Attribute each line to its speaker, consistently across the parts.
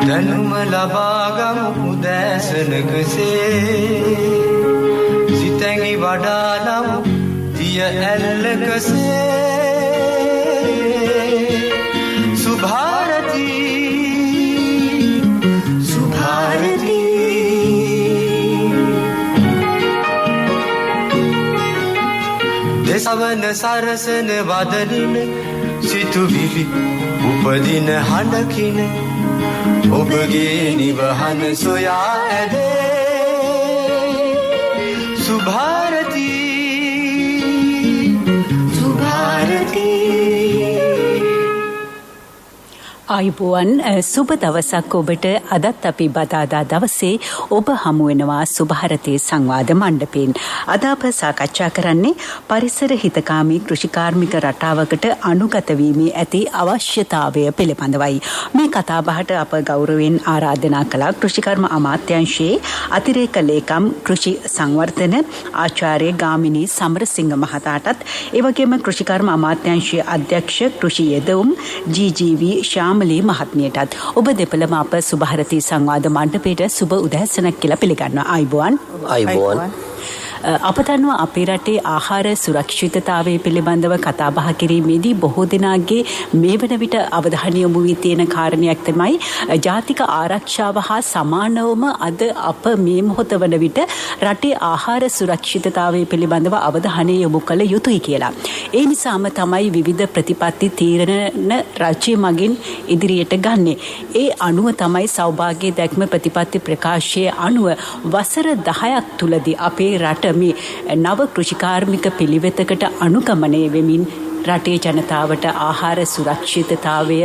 Speaker 1: දැනුම ලබාගමු උදෑසනකසේ සිතැඟි වඩාලමු දිය ඇල්ලකසේ සුභාරතී සුභාරතී දෙසවන සරසන වදනින සිතුවිලි උපදින හඬකින ඔබගේ නිවහන සොයා ඇදේ සුභාරතී සුභාරතී.
Speaker 2: ආයුබෝවන් සුබ දවසක් ඔබට. අදත් අපි බදාදා දවසේ ඔබ හමු වෙනවා සුභාරතී සංවාද මණ්ඩපයෙන්. අද අප සාකච්ඡා කරන්නේ පරිසර හිතකාමී කෘෂිකාර්මික රටාවකට අනුගත වීමේ ඇති අවශ්‍යතාවය පිළිබඳවයි. මේ කතාබහට අප ගෞරවයෙන් ආරාධනා කළා කෘෂිකර්ම අමාත්‍යාංශයේ අතිරේක ලේකම් කෘෂි සංවර්ධන ආචාර්ය ගාමිණී සමරසිංහ මහතාටත් ඒ වගේම කෘෂිකර්ම අමාත්‍යාංශයේ අධ්‍යක්ෂ කෘෂි යෙදවුම් ජී.ජී.වී. ශාමලී මහත්මියටත් ඔබ දෙපළම අප සුභාරතී සංවාද මණ්ඩපයට සුබ උදෑසනක් කියලා පිළිගන්නවා. ආයුබෝවන්.
Speaker 3: ආයුබෝවන්.
Speaker 2: අප දන්නවා අපේ රටේ ආහාර සුරක්ෂිතතාවය පිළිබඳව කතා බහ කිරීමේදී බොහෝ දෙනාගේ මේ වන විට අවධානය යොමු වී තියෙන කාරණයක් තමයි ජාතික ආරක්ෂාව හා සමානවම අද අප මේ මොහොත වන විට රටේ ආහාර සුරක්ෂිතතාවය පිළිබඳව අවධානය යොමු කළ යුතුයි කියලා. ඒ නිසාම තමයි විවිධ ප්‍රතිපත්ති තීරණ රාජ්‍ය මගින් ඉදිරියට ගන්නේ. ඒ අනුව තමයි සෞභාග්‍ය දැක්ම ප්‍රතිපත්ති ප්‍රකාශයේ අනුව වසර 10ක් තුලදී අපේ රට මේ නව කෘෂිකාර්මික පිළිවෙතකට අනුගමනය වෙමින් රටේ ජනතාවට ආහාර සුරක්ෂිතතාවය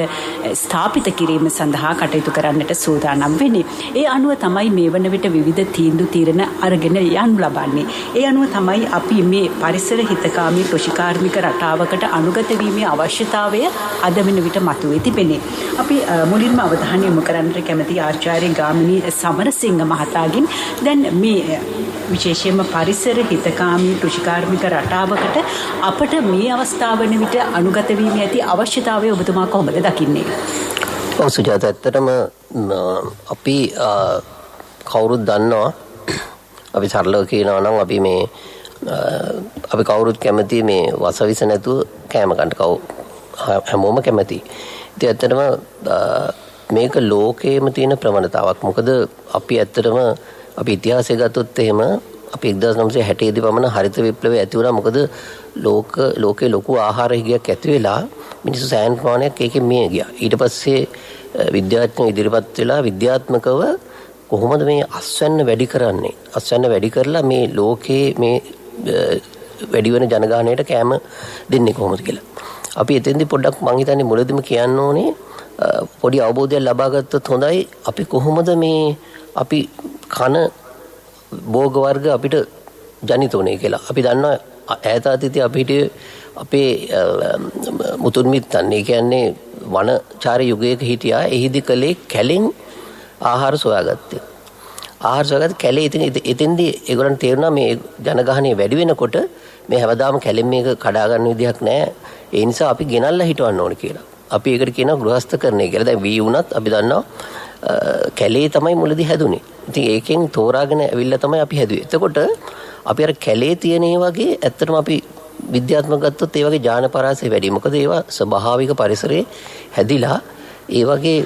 Speaker 2: ස්ථාපිත කිරීම සඳහා කටයුතු කරන්නට සූදානම් වෙන්නේ. ඒ අනුව තමයි මේ වන විට විවිධ තීන්දුව తీරන අරගෙන යනු ලබන්නේ. ඒ අනුව තමයි අපි මේ පරිසර හිතකාමී කෘෂිකාර්මික රටාවකට අනුගත වීමේ අවශ්‍යතාවය අද වෙන විට මතුවේ තිබෙන්නේ. අපි මුලින්ම අවධානය යොමු කරන්නට කැමති ආචාර්ය ගාමිණී සමරසිංහ මහතාගෙන් දැන් මේ විශේෂයෙන්ම පරිසර හිතකාමී කෘෂිකාර්මික රටාවකට අපට මේ අවස්ථාව වන විට අනුගත වීම ඇති අවශ්‍යතාවය ඔබතුමා කොහොමද දකින්නේ?
Speaker 3: ඔව් සුජාත, ඇත්තටම අපි කවුරුත් දන්නවා, අපි සරලව කියනවා නම් අපි කවුරුත් කැමති මේ වසවිස නැතුව කෑම කන්න හැමෝම කැමති. ඉතින් ඇත්තටම මේක ලෝකයේම තියෙන ප්‍රවණතාවක්. මොකද අපි ඇත්තටම අපි ඉතිහාසය ගත්තොත් එහෙම අපි 1960 දී පමණ හරිත විප්ලවය ඇති වුණා. මොකද ලෝකේ ලොකු ආහාර හිගයක් ඇති වෙලා මිනිස්සු සෑහෙන ප්‍රමාණයක් ඒකෙන් මිය ගියා. ඊට පස්සේ විද්‍යාඥයෝ ඉදිරිපත් වෙලා විද්‍යාත්මකව කොහොමද මේ අස්වැන්න වැඩි කරන්නේ? අස්වැන්න වැඩි කරලා මේ ලෝකේ මේ වැඩි වෙන ජනගහනයට කෑම දෙන්නේ කොහොමද කියලා. අපි එතෙන්දී පොඩ්ඩක් මං හිතන්නේ මුලදීම කියන්න ඕනේ පොඩි අවබෝධයක් ලබා ගත්තොත් හොඳයි. අපි කොහොමද මේ අපි කන භෝග වර්ග අපිට ජනිත වුණේ කියලා. අපි දන්නවා ඈත අතීතයේ අපිට අපේ මුතුන් මිත්තන්, ඒ කියන්නේ වනචාරී යුගයක හිටියා. එහිදී කලේ කැලෙන් ආහාර සොයාගත්තේ. ආහාර සොයාගත්ත කැලේ එතෙන්දී ඒගොල්ලන් තේරුණා මේ ජනගහනය වැඩි වෙනකොට මේ හැමදාම කැලෙන් මේක කඩා ගන්න විදිහක් නැහැ. ඒ නිසා අපි ගෙනල්ලා හිටවන්න ඕනේ කියලා. අපි ඒකට කියනවා ගෘහස්ථකරණය කියලා. දැන් වී වුණත් අපි දන්නවා කැලේ තමයි මුලදී හැදුනේ. ඉතින් ඒකෙන් තෝරාගෙන ඇවිල්ලා තමයි අපි හැදුවේ. එතකොට අපි අර කැලේ තියෙන ඒ වගේ ඇත්තටම අපි විද්‍යාත්මක ගත්තොත් ඒ වගේ ජානපරාසය වැඩි. මොකද ඒවා ස්වභාවික පරිසරයේ හැදිලා ඒ වගේ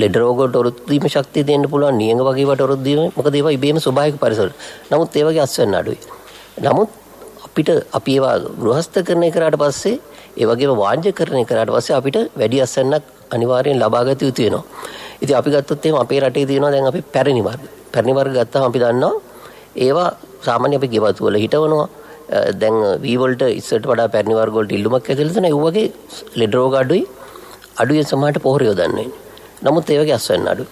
Speaker 3: ලෙඩ රෝග වලට ඔරොත්තු දීම ශක්තිය දෙන්න පුළුවන්. නියඟ වගේ වට ඔරොත්තු දීම. මොකද ඒවා ඉබේම ස්වභාවික පරිසර. නමුත් ඒ වගේ අස්වැන්න අඩුයි. නමුත් අපි ඒවා ගෘහස්ථකරණය කරාට පස්සේ ඒ වගේම වාණ්‍යකරණය කරාට පස්සේ අපිට වැඩි අස්වැන්නක් අනිවාර්යෙන් ලබා ගත යුතු වෙනවා. ඉතින් අපි ගත්තොත් එහෙම අපේ රටේ තියෙනවා දැන් අපි පැරණි වර්ග. පැරණි වර්ග ගත්තාම අපි දන්නවා ඒවා සාමාන්‍ය අපි ගෙවතු වල හිටවනවා. දැන් වී වලට ඉස්සරට වඩා පැරණි වර්ග වලට ඉල්ලුමක් ඇතිලා තියෙනවා. ඒ වගේ ලෙඩ රෝග අඩුයි සමාජයට පොහොර යොදන්නේ. නමුත් ඒ වගේ අස්වැන්න අඩුයි.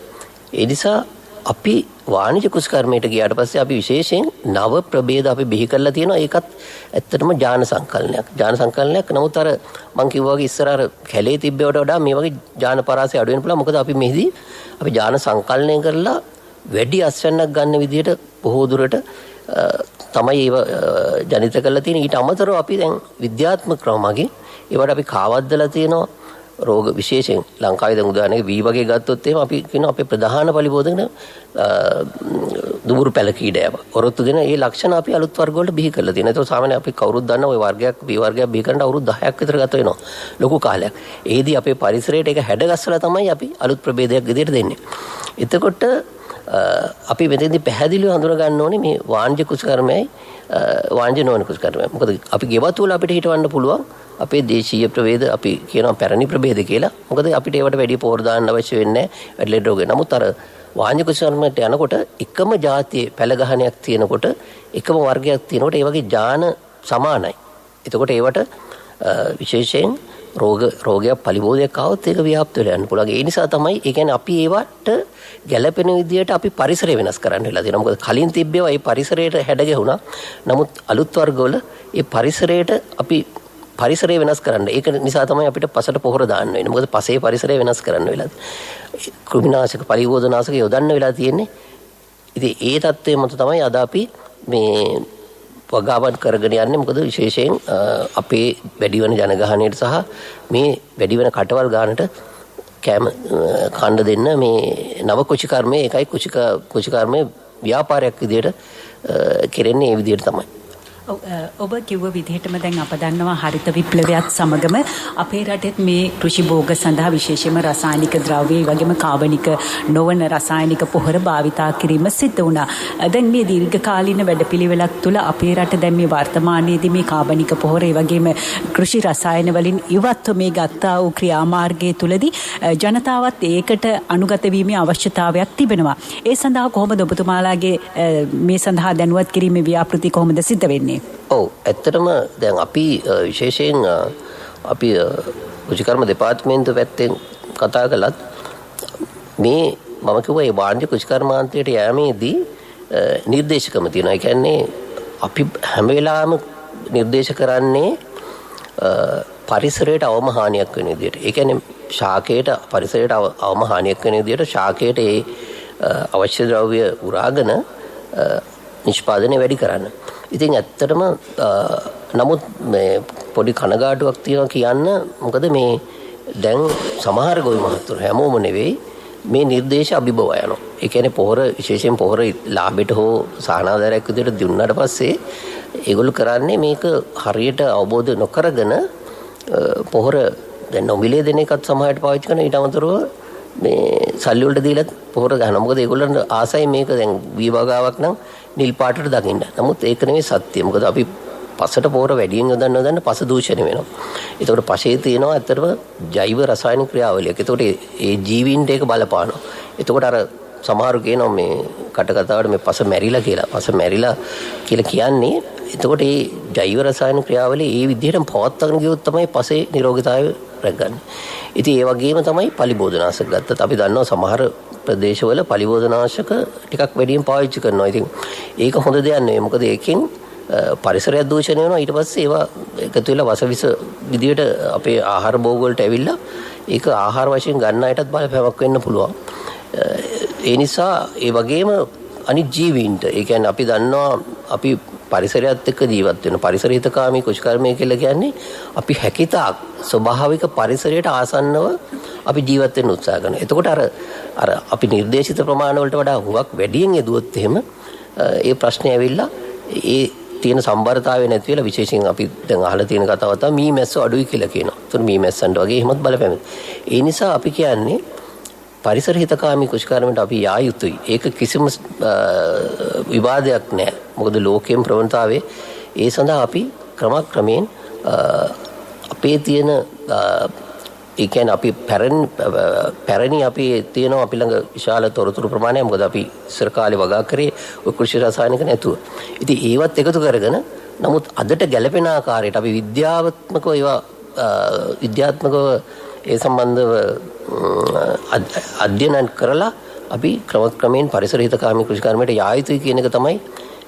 Speaker 3: ඒ නිසා අපි වාණිජ කෘෂිකර්මයට ගියාට පස්සේ අපි විශේෂයෙන් නව ප්‍රභේද අපි බිහි කරලා තියෙනවා. ඒකත් ඇත්තටම ඥාන සංකලනයක්. නමුත් අර මම කිව්වා වගේ ඉස්සර අර කැලේ තිබ්බවට වඩා මේ වගේ ඥාන පරාසය අඩු වෙන්න පුළුවන්. මොකද අපි මෙහිදී අපි ඥාන සංකලනය කරලා වැඩි අස්වැන්නක් ගන්න විදිහට බොහෝ දුරට තමයි ඒව ජනිත කරලා තියෙන. ඊට අමතරව අපි දැන් විද්‍යාත්මක ක්‍රම මගින් ඒවට අපි කාවද්දලා තියෙනවා රෝග විශේෂයෙන් ලංකාවේ දැන් උදාහරණයක් වී වගේ ගත්තොත් එහෙම අපි කියන අපේ ප්‍රධාන පලිබෝධකන දුමුරු පැල කීඩයව ඔරොත්තු දෙන ඒ ලක්ෂණ අපි අලුත් වර්ග වලට බිහි කරලා තියෙනවා. ඒක සාමාන්‍යයෙන් අපි කවුරුත් දන්න ওই වර්ගයක් වී වර්ගයක් බිහි කරන්න අවුරුදු 10ක් විතර ගත වෙනවා. ලොකු කාලයක්. ඒදී අපේ පරිසරයට ඒක හැඩගස්සලා තමයි අපි අලුත් ප්‍රභේදයක් විදිහට දෙන්නේ. එතකොට අපි මෙතෙන්දී පැහැදිලිව හඳුනා ගන්න ඕනේ මේ වාණ්‍ය කුෂ්කර්මයයි වාණ්‍ය නොවන කුෂ්කර්මයයි. මොකද අපි ගෙවතු වල අපිට හිටවන්න පුළුවන් අපේ දේශීය ප්‍රභේද අපි කියනවා පැරණි ප්‍රභේද කියලා. මොකද අපිට ඒවට වැඩි පෝර දාන්න අවශ්‍ය වෙන්නේ නැහැ. වැඩිලෙඩ රෝගේ. නමුත් අර වාණ්‍ය කුෂ්කර්මයට යනකොට එකම જાතියේ පැල ගහනයක් තියෙනකොට එකම වර්ගයක් තියෙනකොට ඒ වගේ ජාන සමානයි. එතකොට ඒවට විශේෂයෙන් රෝගයක් පලිබෝධයක් ආවොත් ඒක ව්‍යාප්ත වෙලා යන්න පුළුවන්. ඒ නිසා තමයි ඒ කියන්නේ අපි ඒවට ගැළපෙන විදියට අපි පරිසරය වෙනස් කරන්න වෙලා තියෙනවා. මොකද කලින් තිබ්බේවා ඒ පරිසරයට හැඩ ගැහුණා. නමුත් අලුත් වර්ගවල ඒ පරිසරයට අපි පරිසරය වෙනස් කරන්න. ඒක නිසා තමයි අපිට පසට පොහොර දාන්න වෙන්නේ. මොකද පසේ පරිසරය වෙනස් කරන්න වෙලා. කෘමිනාශක පලිබෝධනාශක යොදන්න වෙලා තියෙන්නේ. ඉතින් ඒ தත්ත්වය මත තමයි අද අපි මේ වගාවන් කරගෙන යන්නේ. මොකද විශේෂයෙන් අපේ වැඩි වෙන ජනගහනයට සහ මේ වැඩි වෙන කටවල් ගානට කැම කණ්ඩ දෙන්න මේ නව කුෂිකර්මයේ එකයි කුෂිකර්මයේ ව්‍යාපාරයක් විදියට කෙරෙන්නේ ඒ විදියට තමයි.
Speaker 2: ඔබ කිව්ව විදිහටම දැන් අප දන්නවා හරිත විප්ලවයත් සමගම අපේ රටෙත් මේ කෘෂි භෝග සඳහා විශේෂයෙන්ම රසායනික ද්‍රව්‍ය ඒ වගේම කාබනික නොවන රසායනික පොහොර භාවිතා කිරීම සිද්ධ වුණා. දැන් මේ දීර්ඝකාලීන වැඩපිළිවෙලක් තුළ අපේ රට දැන් මේ වර්තමානයේදී මේ කාබනික පොහොර ඒ වගේම කෘෂි රසායන වලින් ඉවත්ව මේ ගත්තා වූ ක්‍රියාමාර්ගයේ තුලදී ජනතාවත් ඒකට අනුගත වීමේ අවශ්‍යතාවයක් තිබෙනවා. ඒ සඳහා කොහොමද ඔබතුමාලාගේ මේ සඳහා දැනුවත් කිරීමේ ව්‍යාපෘති කොහොමද සිද්ධ වෙන්නේ?
Speaker 3: ඔව් ඇත්තටම දැන් අපි විශේෂයෙන් අපි කුෂිකර්ම දෙපාර්තමේන්තුව පැත්තෙන් කතා කළත් මේ මම කිව්වා මේ වාණිජ කුෂිකර්මාන්තයට යෑමේදී නිර්දේශකම තියෙනවා. ඒ කියන්නේ අපි හැම වෙලාවෙම නිර්දේශ කරන්නේ පරිසරයට අවම හානියක් වෙන විදිහට. ඒ කියන්නේ ශාකයට පරිසරයට අවම හානියක් වෙන විදිහට ශාකයට ඒ අවශ්‍ය ද්‍රව්‍ය උරාගෙන නිෂ්පාදනය වැඩි කරන්න. ඉතින් ඇත්තටම නමුත් මේ පොඩි කනගාටුවක් තියෙනවා කියන්න. මොකද මේ දැන් සමහර ගොවි මහතුරු හැමෝම නෙවෙයි මේ නිර්දේශ අභිබව යනවා. ඒ කියන්නේ පොහොර විශේෂයෙන් පොහොර ලාභයට හෝ සාහනාධාරයක් විදිහට දුන්නාට පස්සේ ඒගොල්ලෝ කරන්නේ මේක හරියට අවබෝධ නොකරගෙන පොහොර දැන් නොමිලේ දෙන එකත් සමහරට පාවිච්චි කරන ඊට අමතරව මේ සල්ලි වලට දීලා පොහොර ගන්නවා. මොකද ඒගොල්ලන්ට ආසයි මේක දැන් විභාගාවක් නම් නිල් පාටට දකින්න. නමුත් ඒක නෙවෙයි සත්‍ය. මොකද අපි පසට පොහොර වැඩියෙන් යොදන්න පස දූෂණය වෙනවා. ඒතකොට පසේ තියෙනවා ඇත්තටම ජෛව රසායනික ක්‍රියාවලියක්. ඒතකොට ඒ ජීවීන්ට ඒක බලපානවා. ඒතකොට අර සමහරු කියනවා මේ කටකතාවට මේ පස මැරිලා කියලා. පස මැරිලා කියලා කියන්නේ එතකොට මේ ජෛව රසායනික ක්‍රියාවලිය ඒ විදිහටම පවත්වාගෙන ගියොත් තමයි පසේ නිරෝගීතාවය රැකගන්නේ. ඉතින් ඒ වගේම තමයි පලිබෝධනාශක ගත්තත් අපි දන්නවා සමහර ප්‍රදේශවල පලිබෝධනාශක ටිකක් වැඩියෙන් පාවිච්චි කරනවා. ඉතින් ඒක හොඳ දෙයක් නෙවෙයි. මොකද ඒකෙන් පරිසරය දූෂණය වෙනවා. ඊට පස්සේ ඒවා එකතු වෙලා වසවිස විදියට අපේ ආහාර භෝග වලට ඇවිල්ලා ඒක ආහාර වශයෙන් ගන්න අයටත් බලපෑමක් වෙන්න පුළුවන්. ඒ නිසා ඒ වගේම අනිත් ජීවීන්ට ඒ කියන්නේ අපි දන්නවා අපි පරිසරයත් එක්ක ජීවත් වෙන පරිසරහිතකාමී කුෂිකර්මය කියලා කියන්නේ අපි හැකිතාක් ස්වභාවික පරිසරයට ආසන්නව අපි ජීවත් වෙන්න උත්සාහ කරනවා. එතකොට අර අපි නිර්දේශිත ප්‍රමාණ වලට වඩා හුඟක් වැඩියෙන් යදුවොත් එහෙම ඒ ප්‍රශ්නේ ඇවිල්ලා ඒ තියෙන සම්බරතාවය නැති වෙලා විශේෂයෙන් අපි දැන් අහලා තියෙන කතාව තමයි මී මැස්සෝ අඩුයි කියලා කියනවා. ඒතර මී මැස්සන්ට වගේ එහෙමත් බලපෑම. ඒ නිසා අපි කියන්නේ පරිසර හිතකාමී කුෂිකර්මයට අපි යා යුතුයි. ඒක කිසිම විවාදයක් නැහැ. මොකද ලෝකයෙන් ප්‍රවණතාවේ ඒ සඳහා අපි ක්‍රමක්‍රමයෙන් අපේ තියෙන ඒ කියන්නේ අපි පැරණි අපි තියෙනවා අපි ළඟ විශාල තොරතුරු ප්‍රමාණයක්. මොකද අපි ඉස්සර කාලේ වගා කරේ ඔය කෘෂි රසායනික නැතුව. ඉතින් ඒවත් එකතු කරගෙන නමුත් අදට ගැළපෙන ආකාරයට අපි විද්‍යාත්මකව ඒ සම්බන්ධව අධ්‍යයන කරලා අපි ක්‍රමක්‍රමයෙන් පරිසර හිතකාමී කෘෂිකර්මයට යා යුතුයි කියන එක තමයි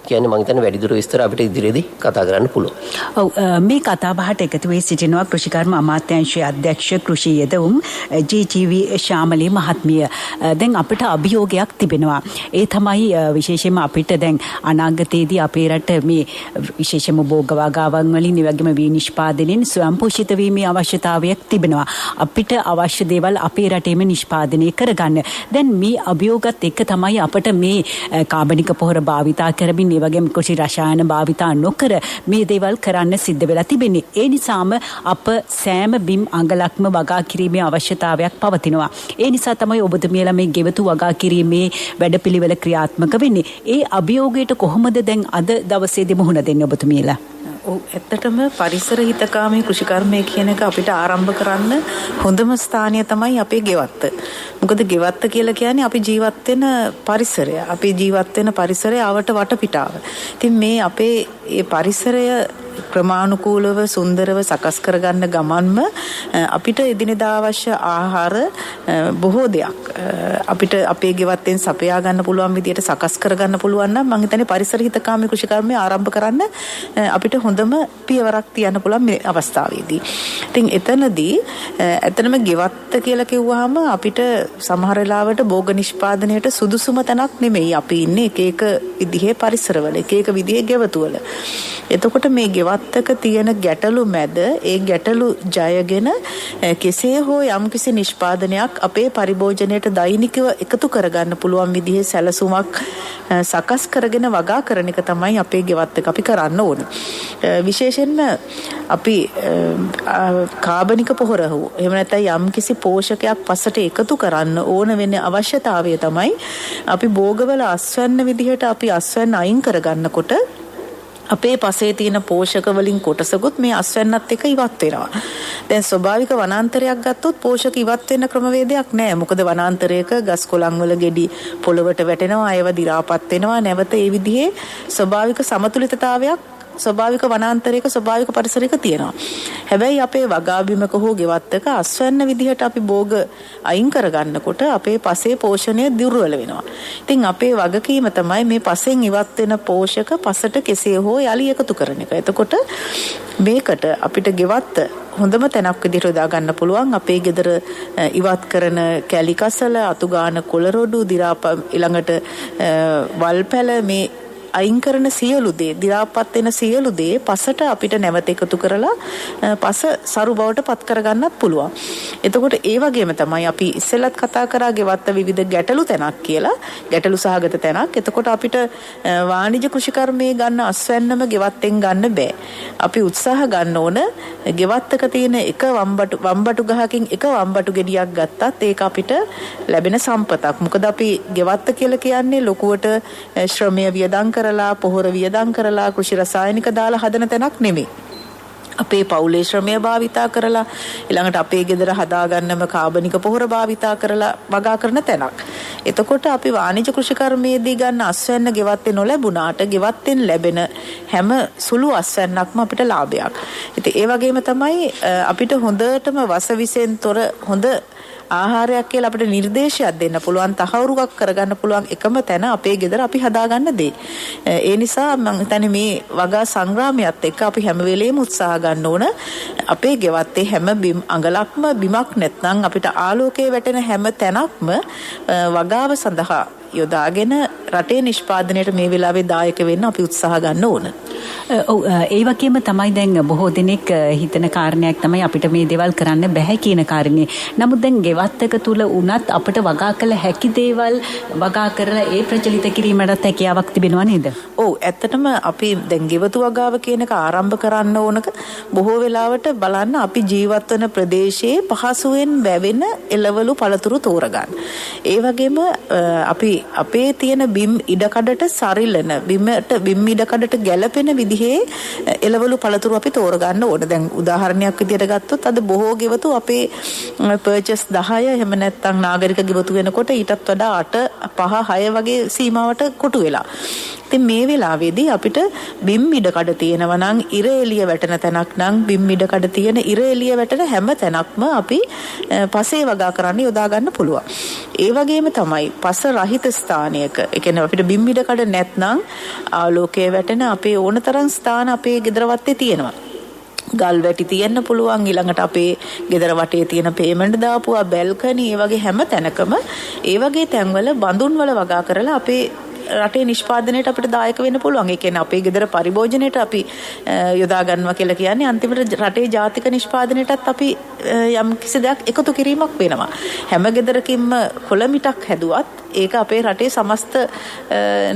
Speaker 3: කියන්නේ මම හිතන්නේ වැඩිදුර විස්තර අපිට ඉදිරියේදී කතා කරන්න පුළුවන්.
Speaker 2: ඔව් මේ කතා බහට එකතු වී සිටිනවා කෘෂිකර්ම අමාත්‍යාංශයේ අධ්‍යක්ෂ කෘෂි යෙදවුම් ජී.ජී.වී. ශාමලී මහත්මිය. දැන් අපිට අභියෝගයක් තිබෙනවා. ඒ තමයි විශේෂයෙන්ම අපිට දැන් අනාගතයේදී අපේ රට මේ විශේෂයෙන්ම භෝග වගාවන් වලින් ඒ වගේම වී නිෂ්පාදනයෙන් ස්වයංපෝෂිත වීමේ අවශ්‍යතාවයක් තිබෙනවා. අපිට අවශ්‍ය දේවල් අපේ රටේම නිෂ්පාදනය කරගන්න. දැන් මේ අභියෝගත් එක්ක තමයි අපිට මේ කාබනික පොහොර භාවිතා කරමින් ඒ වගේම කෘෂි රසායන භාවිතා නොකර මේ දේවල් කරන්න සිද්ධ වෙලා තිබෙන්නේ. ඒ නිසාම අප සෑම බිම් අඟලක්ම වගා කිරීමේ අවශ්‍යතාවයක් පවතිනවා. ඒ නිසා තමයි ඔබතුමියලා මේ ගෙවතු වගා කිරීමේ වැඩපිළිවෙල ක්‍රියාත්මක වෙන්නේ. ඒ අභියෝගයට කොහොමද දැන් අද දවසේදී මුහුණ දෙන්නේ ඔබතුමියලා?
Speaker 4: ඇත්තටම පරිසර හිතකාමී කෘෂිකර්මය කියන එක අපිට ආරම්භ කරන්න හොඳම ස්ථානය තමයි අපේ ගෙවත්ත. මොකද ගෙවත්ත කියලා කියන්නේ අපි ජීවත් වෙන පරිසරය. අපි ජීවත් වෙන පරිසරය ආවට වටපිටාව. ඉතින් මේ අපේ මේ පරිසරය ක්‍රමානුකූලව සුන්දරව සකස් කරගන්න ගමන්ම අපිට එදිනෙදා අවශ්‍ය ආහාර බොහෝ දෙයක් අපිට අපේ ගෙවත්තෙන් සපයා ගන්න පුළුවන් විදියට සකස් කරගන්න පුළුවන් නම් මම හිතන්නේ පරිසර හිතකාමී කෘෂිකර්මය ආරම්භ කරන්න අපිට හොඳම පියවරක් තියන්න පුළුවන් මේ අවස්ථාවේදී. ඉතින් එතනදී ඇත්තටම ගෙවත්ත කියලා කිව්වහම අපිට සමහර වෙලාවට භෝග නිෂ්පාදනයට සුදුසුම තැනක් නෙමෙයි. අපි ඉන්නේ එක එක විදිහේ පරිසරවල, එක එක විදිහේ ගෙවතුවල. එතකොට මේ ගෙවත්තක තියෙන ගැටලු මැද ඒ ගැටලු ජයගෙන කෙසේ හෝ යම්කිසි නිෂ්පාදනයක් අපේ පරිභෝජනයට දෛනිකව එකතු කරගන්න පුළුවන් විදිහේ සැලසුමක් සකස් කරගෙන වගා කරන එක තමයි අපේ ගෙවත්තක අපි කරන්න ඕන. විශේෂයෙන්ම අපි කාබනික පොහොර හෝ එහෙම නැත්නම් යම්කිසි පෝෂකයක් පසට එකතු කරන්න ඕන වෙන අවශ්‍යතාවය තමයි අපි භෝගවල අස්වැන්න විදිහට අපි අස්වැන්න අයින් කරගන්නකොට අපේ පසේ තියෙන පෝෂක වලින් කොටසකුත් මේ අස්වැන්නත් එක්ක ඉවත් වෙනවා. දැන් ස්වභාවික වනාන්තරයක් ගත්තොත් පෝෂක ඉවත් වෙන ක්‍රමවේදයක් නැහැ. මොකද වනාන්තරයක ගස් කොළන් වල ගෙඩි පොළවට වැටෙනවා, ඒව දි รา පත් වෙනවා. නැවත ඒ විදිහේ ස්වභාවික සමතුලිතතාවයක් ස්වභාවික වනාන්තරයක ස්වභාවික පරිසරයක තියෙනවා. හැබැයි අපේ වගාබිමක හෝ ගෙවත්තක අස්වැන්න විදිහට අපි භෝග අයින් කරගන්නකොට අපේ පසේ පෝෂණය දුර්වල වෙනවා. ඉතින් අපේ වගකීම තමයි මේ පසෙන් ඉවත් වෙන පෝෂක පසට කෙසේ හෝ යලි එකතු කරන එක. එතකොට මේකට අපිට ගෙවත්ත හොඳම තැනක් විදිහට යොදා ගන්න පුළුවන්. අපේ ගෙදර ඉවත් කරන කැලි කසල, අතුගාන කොළරොඩු, දි รา ඊළඟට වල්පැල මේ අයින් කරන සියලු දේ, දි รา පත් වෙන සියලු දේ පසට අපිට නැවත එකතු කරලා පස සරු බවට පත් කරගන්නත් පුළුවන්. එතකොට ඒ වගේම තමයි අපි ඉස්සෙල්ලත් කතා කරා ගෙවත්ත විවිධ ගැටලු තැනක් කියලා, ගැටලු සහගත තැනක්. එතකොට අපිට වාණිජ කෘෂිකර්මයේ ගන්න අස්වැන්නම ගෙවත්තෙන් ගන්න බෑ. අපි උත්සාහ ගන්න ඕන ගෙවත්තක තියෙන එක වම්බටු ගහකින් එක වම්බටු ගෙඩියක් ගත්තත් ඒක අපිට ලැබෙන සම්පතක්. මොකද අපි ගෙවත්ත කියලා කියන්නේ ලොකුවට ශ්‍රමය වියදම් කරලා පොහොර වියදම් කරලා කෘෂි රසායනික දාලා හදන තැනක් නෙමෙයි. අපේ පවුලේ ශ්‍රමය භාවිතා කරලා ඊළඟට අපේ ගෙදර හදාගන්නම කාබනික පොහොර භාවිතා කරලා වගා කරන තැනක්. එතකොට අපි වාණිජ කෘෂිකර්මයේදී ගන්න අස්වැන්න ගෙවත්තේ නොලැබුණාට ගෙවත්තෙන් ලැබෙන හැම සුළු අස්වැන්නක්ම අපිට ලාභයක්. ඉතින් ඒ වගේම තමයි අපිට හොඳටම වසවිසෙන් තොර හොඳ ආහාරයක් කියලා අපිට නිර්දේශයක් දෙන්න පුළුවන්, තහවුරුවක් කරගන්න පුළුවන් එකම තැන අපේ ගෙදර අපි හදාගන්න දේ. ඒ නිසා මම හිතන්නේ මේ වගා සංග්‍රාමයත් එක්ක අපි හැම වෙලේම උත්සාහ ගන්න ඕන අපේ ගෙවත්තේ හැම බිම් අඟලක්ම බිමක් නැත්නම් අපිට ආලෝකයේ වැටෙන හැම තැනක්ම වගාව සඳහා යොදාගෙන රටේ නිෂ්පාදනයට මේ වෙලාවේ දායක වෙන්න අපි උත්සාහ ගන්න ඕන.
Speaker 2: ඔව් ඒ වගේම තමයි දැන් බොහෝ දෙනෙක් හිතන කාරණයක් තමයි අපිට මේ දේවල් කරන්න බෑ කියන කාරණේ. නමුත් දැන් ගෙවත්තක තුල උනත් අපිට වගා කළ හැකි දේවල් වගා කරලා ඒ ප්‍රචලිත කිරීමකට හැකියාවක් තිබෙනවා නේද?
Speaker 4: ඔව් ඇත්තටම අපි දැන් ගෙවතු වගාව කියන එක ආරම්භ කරන්න ඕනක බොහෝ වෙලාවට බලන්න අපි ජීවත් වෙන ප්‍රදේශයේ පහසුවෙන් වැවෙන එළවලු පළතුරු තෝරගන්න. ඒ වගේම අපි අපේ තියෙන බිම් ඉඩකඩට සරිලන බිම් ඉඩකඩට ගැලපෙන විදිහේ එළවලු පළතුරු අපි තෝරගන්න ඕන. දැන් උදාහරණයක් විදිහට ගත්තොත් අද බොහෝ ගෙවතු අපේ පර්චස් 10 එහෙම නැත්නම් නාගරික ගෙවතු වෙනකොට ඊටත් වඩා 8 5 6 වගේ සීමාවට කොටු වෙලා. ඉතින් මේ වෙලාවේදී අපිට බිම් ඉඩකඩ තියෙනවා නම් ඉර එළිය වැටෙන තැනක් නම් බිම් ඉඩකඩ තියෙන ඉර එළිය වැටෙන හැම තැනක්ම අපි පසේ වගා කරන්න යොදා ගන්න පුළුවන්. ඒ වගේම තමයි පස රහිත ස්ථානයක, ඒ කියන්නේ අපිට බිම් ඉඩකඩ නැත්නම් ආලෝකයේ වැටෙන අපේ ඕනතරම් ස්ථාන අපේ ගෙදර වත්තේ තියෙනවා. ගල් වැටි තියෙන්න පුළුවන්, ඊළඟට අපේ ගෙදර වටේ තියෙන පේමන්ට් දාපුවා බැල්කනි, ඒ වගේ හැම තැනකම ඒ වගේ තැන්වල බඳුන් වල වගා කරලා අපේ රටේ නිෂ්පාදනයට අපිට දායක වෙන්න පුළුවන්. ඒ කියන්නේ අපේ ගෙදර පරිභෝජනයට අපි යොදා ගන්නවා කියලා කියන්නේ අන්තිමට රටේ ජාතික නිෂ්පාදනයටත් අපි යම් කිසි දෙයක් එකතු කිරීමක් වෙනවා. හැම ගෙදරකින්ම කොළමිටක් හැදුවත් ඒක අපේ රටේ සමස්ත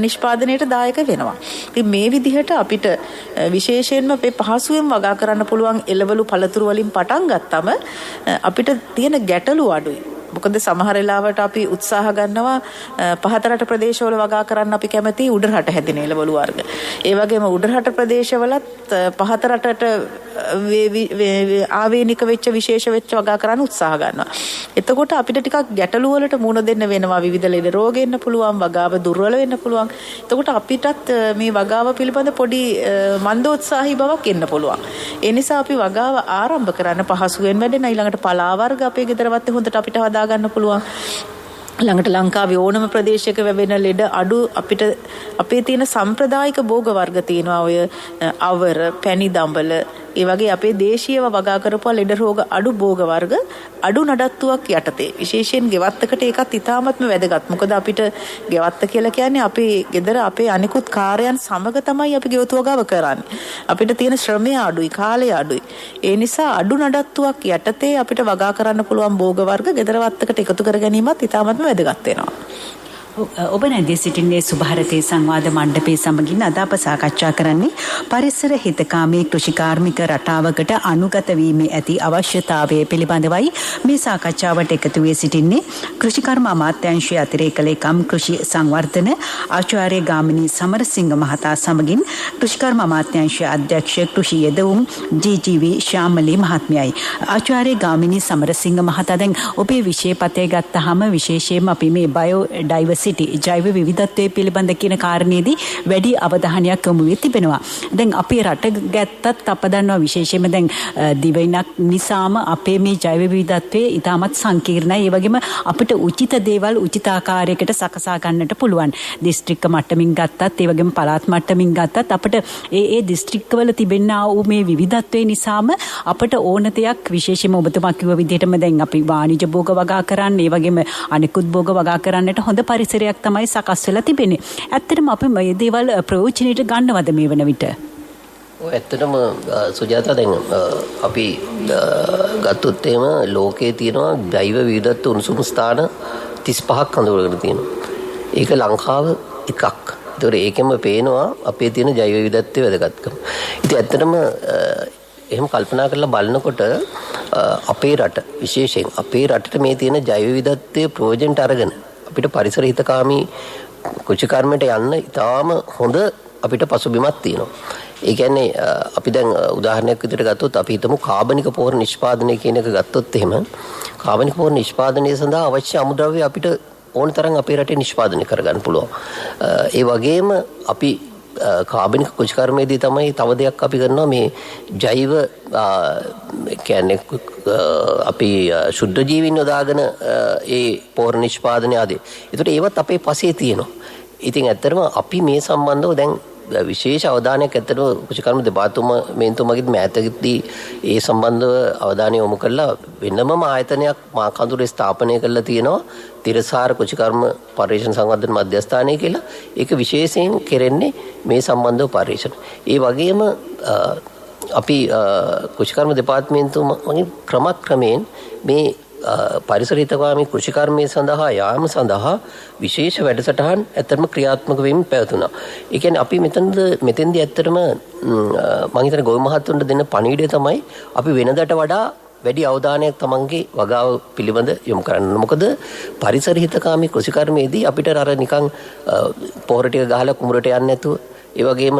Speaker 4: නිෂ්පාදනයට දායක වෙනවා. ඉතින් මේ විදිහට අපිට විශේෂයෙන්ම අපේ පහසුවෙන් වගා කරන්න පුළුවන් එළවලු පළතුරු වලින් පටන් ගත්තම අපිට තියෙන ගැටලු අඩුයි. මොකද සමහර වෙලාවට අපි උත්සාහ ගන්නවා පහත රට ප්‍රදේශවල වගා කරන්න අපි කැමති උඩරට හැදෙන එළවලු වර්ග. ඒ වගේම උඩරට ප්‍රදේශවලත් පහත රටට ආවේනික වෙච්ච විශේෂ වෙච්ච වගා කරන්න උත්සාහ ගන්නවා. එතකොට අපිට ටිකක් ගැටලු වලට මුහුණ දෙන්න වෙනවා. විවිධ ලෙඩ රෝග එන්න පුළුවන්, වගාව දුර්වල වෙන්න පුළුවන්. එතකොට අපිටත් මේ වගාව පිළිබඳ පොඩි මන්දෝත්සාහී බවක් එන්න පුළුවන්. ඒ නිසා අපි වගාව ආරම්භ කරන්න පහසුවෙන් වැඩෙන ඊළඟට පලා වර්ග අපේ ගෙදර වත්තේ හොඳට අපිට හදා ගන්න පුළුවන්. ළඟට ලංකාවේ ඕනම ප්‍රදේශයක වැවෙන ලෙඩ අඩු අපිට අපේ තියෙන සම්ප්‍රදායික භෝග වර්ග තියෙනවා. ඔය අවර, පැණි දඹල, ඒ වගේ අපේ දේශීයව වගා කරපුවා ලෙඩ රෝග අඩු භෝග වර්ග අඩු නඩත්තුවක් යටතේ. විශේෂයෙන් ගෙවත්තකට ඒකත් ඉතාමත්ම වැදගත්. මොකද අපිට ගෙවත්ත කියලා කියන්නේ අපේ ගෙදර අපේ අනිකුත් කාර්යයන් සමග තමයි අපි ගෙවතු වගාව කරන්නේ. අපිට තියෙන ශ්‍රමය අඩුයි, කාලය අඩුයි. ඒ නිසා අඩු නඩත්තුවක් යටතේ අපිට වගා කරන්න පුළුවන් භෝග වර්ග ගෙදර වත්තකට එකතු කර ගැනීමත් ඉතාමත්ම වැදගත් වෙනවා.
Speaker 2: ඔබ නැදී සිටින්නේ සුභාරතී සංවාද මණ්ඩපයේ සමගින් අද අප සාකච්ඡා කරන්නේ පරිසර හිතකාමී කෘෂිකාර්මික රටාවකට අනුගත වීමේ ඇති අවශ්‍යතාවය පිළිබඳවයි. මේ සාකච්ඡාවට එකතු වී සිටින්නේ කෘෂිකර්ම අමාත්‍යාංශයේ අතිරේක ලේකම් කෘෂි සංවර්ධන ආචාර්ය ගාමිණී සමරසිංහ මහතා සමගින් කෘෂිකර්ම අමාත්‍යාංශයේ අධ්‍යක්ෂ කෘෂි යෙදවුම් ජී.ජී.වී. ශ්‍යාමලී මහත්මියයි. ආචාර්ය ගාමිණී සමරසිංහ මහතා, දැන් ඔබේ විෂයපතේ ගත්තාම විශේෂයෙන්ම අපි මේ බයෝ ඩයිවර්සිටි ජෛව විවිධත්වයේ පිළිබඳ කියන කාරණේදී වැඩි අවධානයක් යොමු වී තිබෙනවා. දැන් අපේ රට ගත්තත් අප දන්නවා විශේෂයෙන්ම දැන් දිවයිනක් නිසාම අපේ මේ ජෛව විවිධත්වයේ ඉතාමත් සංකීර්ණයි. ඒ වගේම අපිට උචිත දේවල් උචිත ආකාරයකට සකසා ගන්නට පුළුවන්. දිස්ත්‍රික්ක මට්ටමින් ගත්තත්, ඒ වගේම පළාත් මට්ටමින් ගත්තත් අපිට ඒ දිස්ත්‍රික්කවල තිබෙනා වූ මේ විවිධත්වයේ නිසාම අපිට ඕන දෙයක් විශේෂයෙන්ම ඔබතුමා කිව්ව විදිහටම දැන් අපි වාණිජ භෝග වගා කරන්න, ඒ වගේම අනිකුත් භෝග වගා කරන්නට හොඳ පරිසරයක් තමයි සකස් වෙලා තිබෙන්නේ. ඇත්තටම අපි මේ දේවල් ප්‍රයෝජනෙට ගන්නවද මේ වන විට?
Speaker 3: ඇත්තටම සුජාතා, දැන් අපි ගත්තොත් එහෙම ලෝකයේ තියෙනවා ජෛව විවිධත්ව උණුසුම් ස්ථාන 35ක් හඳුනගෙන තියෙනවා. ඒක ලංකාව එකක්. ඒතකොට ඒකෙම පේනවා අපේ තියෙන ජෛව විවිධත්වයේ වැදගත්කම. ඉතින් ඇත්තටම එහෙම කල්පනා කරලා බලනකොට අපේ රට විශේෂයෙන් අපේ රටට මේ තියෙන ජෛව විවිධත්වයේ ප්‍රයෝජනට අරගෙන අපිට පරිසර හිතකාමී කෘෂිකර්මයට යන්න ඉතාම හොඳ අපිට පසුබිමක් තියෙනවා. ඒ කියන්නේ අපි දැන් උදාහරණයක් විදිහට ගත්තොත් අපි හිතමු කාබනික පොහොර නිෂ්පාදනය කියන එක ගත්තොත් එහෙම කාබනික පොහොර නිෂ්පාදනය සඳහා අවශ්‍ය අමුද්‍රව්‍ය අපිට ඕන තරම් අපේ රටේ නිෂ්පාදනය කරගන්න පුළුවන්. ඒ වගේම අපි කාබනික කෘෂිකර්මයේදී තමයි තව දෙයක් අපි කරනවා මේ ජෛව කියන්නේ අපි ශුද්ධ ජීවීන් යොදාගෙන ඒ පොහොර නිෂ්පාදනය ආදී. ඒකට ඒවත් අපේ පසේ තියෙනවා. ඉතින් ඇත්තටම අපි මේ සම්බන්ධව දැන් විශේෂ අවධානයක් ඇත්තටම කෘෂිකර්ම දෙපාර්තමේන්තුවමගින් මෑතකදී ඒ සම්බන්ධව අවධානය යොමු කළා. වෙනමම ආයතනයක් මා කඳුරේ ස්ථාපනය කරලා තියෙනවා තිරසාර කෘෂිකර්ම පර්යේෂණ සංවර්ධන මධ්‍යස්ථානය කියලා. ඒක විශේෂයෙන් කෙරෙන්නේ මේ සම්බන්ධව පර්යේෂණ. ඒ වගේම අපි කෘෂිකර්ම දෙපාර්තමේන්තුවමගින් ක්‍රමක්‍රමයෙන් මේ පරිසර හිතකාමී කෘෂිකර්මයේ සඳහා යාම සඳහා විශේෂ වැඩසටහන් ඇත්තටම ක්‍රියාත්මක වෙමින් පැවතුණා. ඒ කියන්නේ අපි මෙතෙන්දී ඇත්තටම මම හිතන්නේ ගොවි මහත්තුන්ට දෙන පණිවිඩය තමයි අපි වෙනදට වඩා වැඩි අවධානයක් තමන්ගේ වගාව පිළිබඳ යොමු කරන්න. මොකද පරිසර හිතකාමී කෘෂිකර්මයේදී අපිට අර නිකන් පොහොර ටික ගහලා කුඹරට යන්නේ නැතුව, ඒ වගේම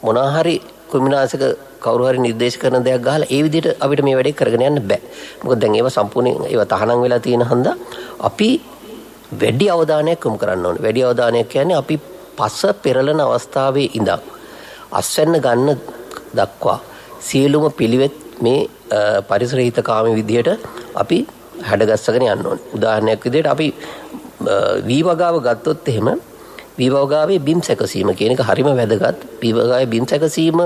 Speaker 3: මොනවා හරි කුමිනාශක කවුරු හරි නිර්දේශ කරන දෙයක් ගහලා ඒ විදිහට අපිට මේ වැඩේ කරගෙන යන්න බෑ. මොකද දැන් ඒවා සම්පූර්ණයෙන් ඒවා තහනම් වෙලා තියෙන හන්ද අපි වැඩි අවධානයක් යොමු කරන්න ඕනේ. වැඩි අවධානයක් කියන්නේ අපි පස පෙරලන අවස්ථාවේ ඉඳන් අස්වැන්න ගන්න දක්වා සියලුම පිළිවෙත් මේ පරිසර හිතකාමී විදියට අපි හැඩගස්සගෙන යන්න ඕනේ. උදාහරණයක් විදියට අපි වී වගාව ගත්තොත් එහෙම වී වගාවේ බිම් සැකසීම කියන එක හරිම වැදගත්. වී වගාවේ බිම් සැකසීම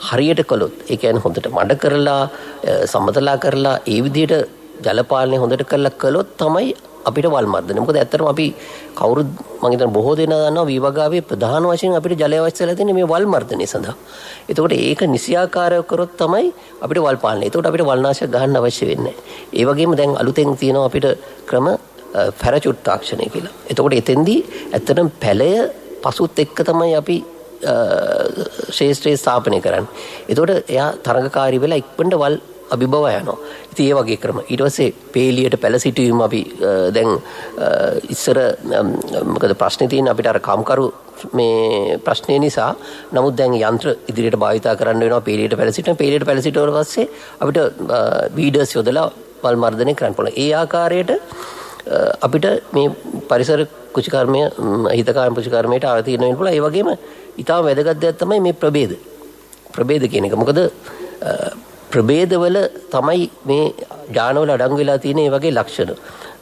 Speaker 3: හරියට කළොත් ඒ කියන්නේ හොඳට මඩ කරලා සමතලා කරලා ඒ විදියට ජල පාලනය හොඳට කරලා කළොත් තමයි අපිට වල් මර්ධනය. මොකද ඇත්තටම අපි කවුරුත් මම හිතන බොහෝ දෙනා දන්නවා වී වගාවේ ප්‍රධාන වශයෙන් අපිට ජලය අවශ්‍ය වෙලා තියෙන්නේ මේ වල් මර්ධනය සඳහා. එතකොට ඒක නිසියාකාරව කරොත් තමයි අපිට වල් පාලනය. එතකොට අපිට වල්නාශක ගන්න අවශ්‍ය වෙන්නේ නැහැ. ඒ වගේම දැන් අලුතෙන් තියෙනවා අපිට ක්‍රම පැරචුට් තාක්ෂණය කියලා. එතකොට එතෙන්දී ඇත්තටම පැලය පසුත් එක්ක තමයි අපි ශේෂ්ත්‍රයේ ස්ථාපනය කරන්නේ. එතකොට එයා තරඟකාරී වෙලා ඉක්මනට වල් අභිබව යනවා. ඉතින් ඒ වගේ ක්‍රම. ඊට පස්සේ පේලියට පැල සිටීම අපි දැන් ඉස්සර මොකද ප්‍රශ්නේ තියෙන අපිට අර කම්කරු මේ ප්‍රශ්නේ නිසා. නමුත් දැන් යන්ත්‍ර ඉදිරියට භාවිතා කරන්න වෙනවා පේලියට පැල සිටින. පේලියට පැල සිටුවට පස්සේ අපිට වීඩර්ස් යොදලා වල් මර්ධනය කරන්න පුළුවන්. ඒ ආකාරයට අපිට මේ පරිසර කුෂිකර්මය හිතකාම කුෂිකර්මයට ආවතින වෙන්න පුළුවන්. ඒ වගේම ඊටම වැදගත් දෙයක් තමයි මේ ප්‍රභේද කියන එක. මොකද ප්‍රභේදවල තමයි මේ ඥානවල අඩංගු වෙලා තියෙන මේ වගේ ලක්ෂණ.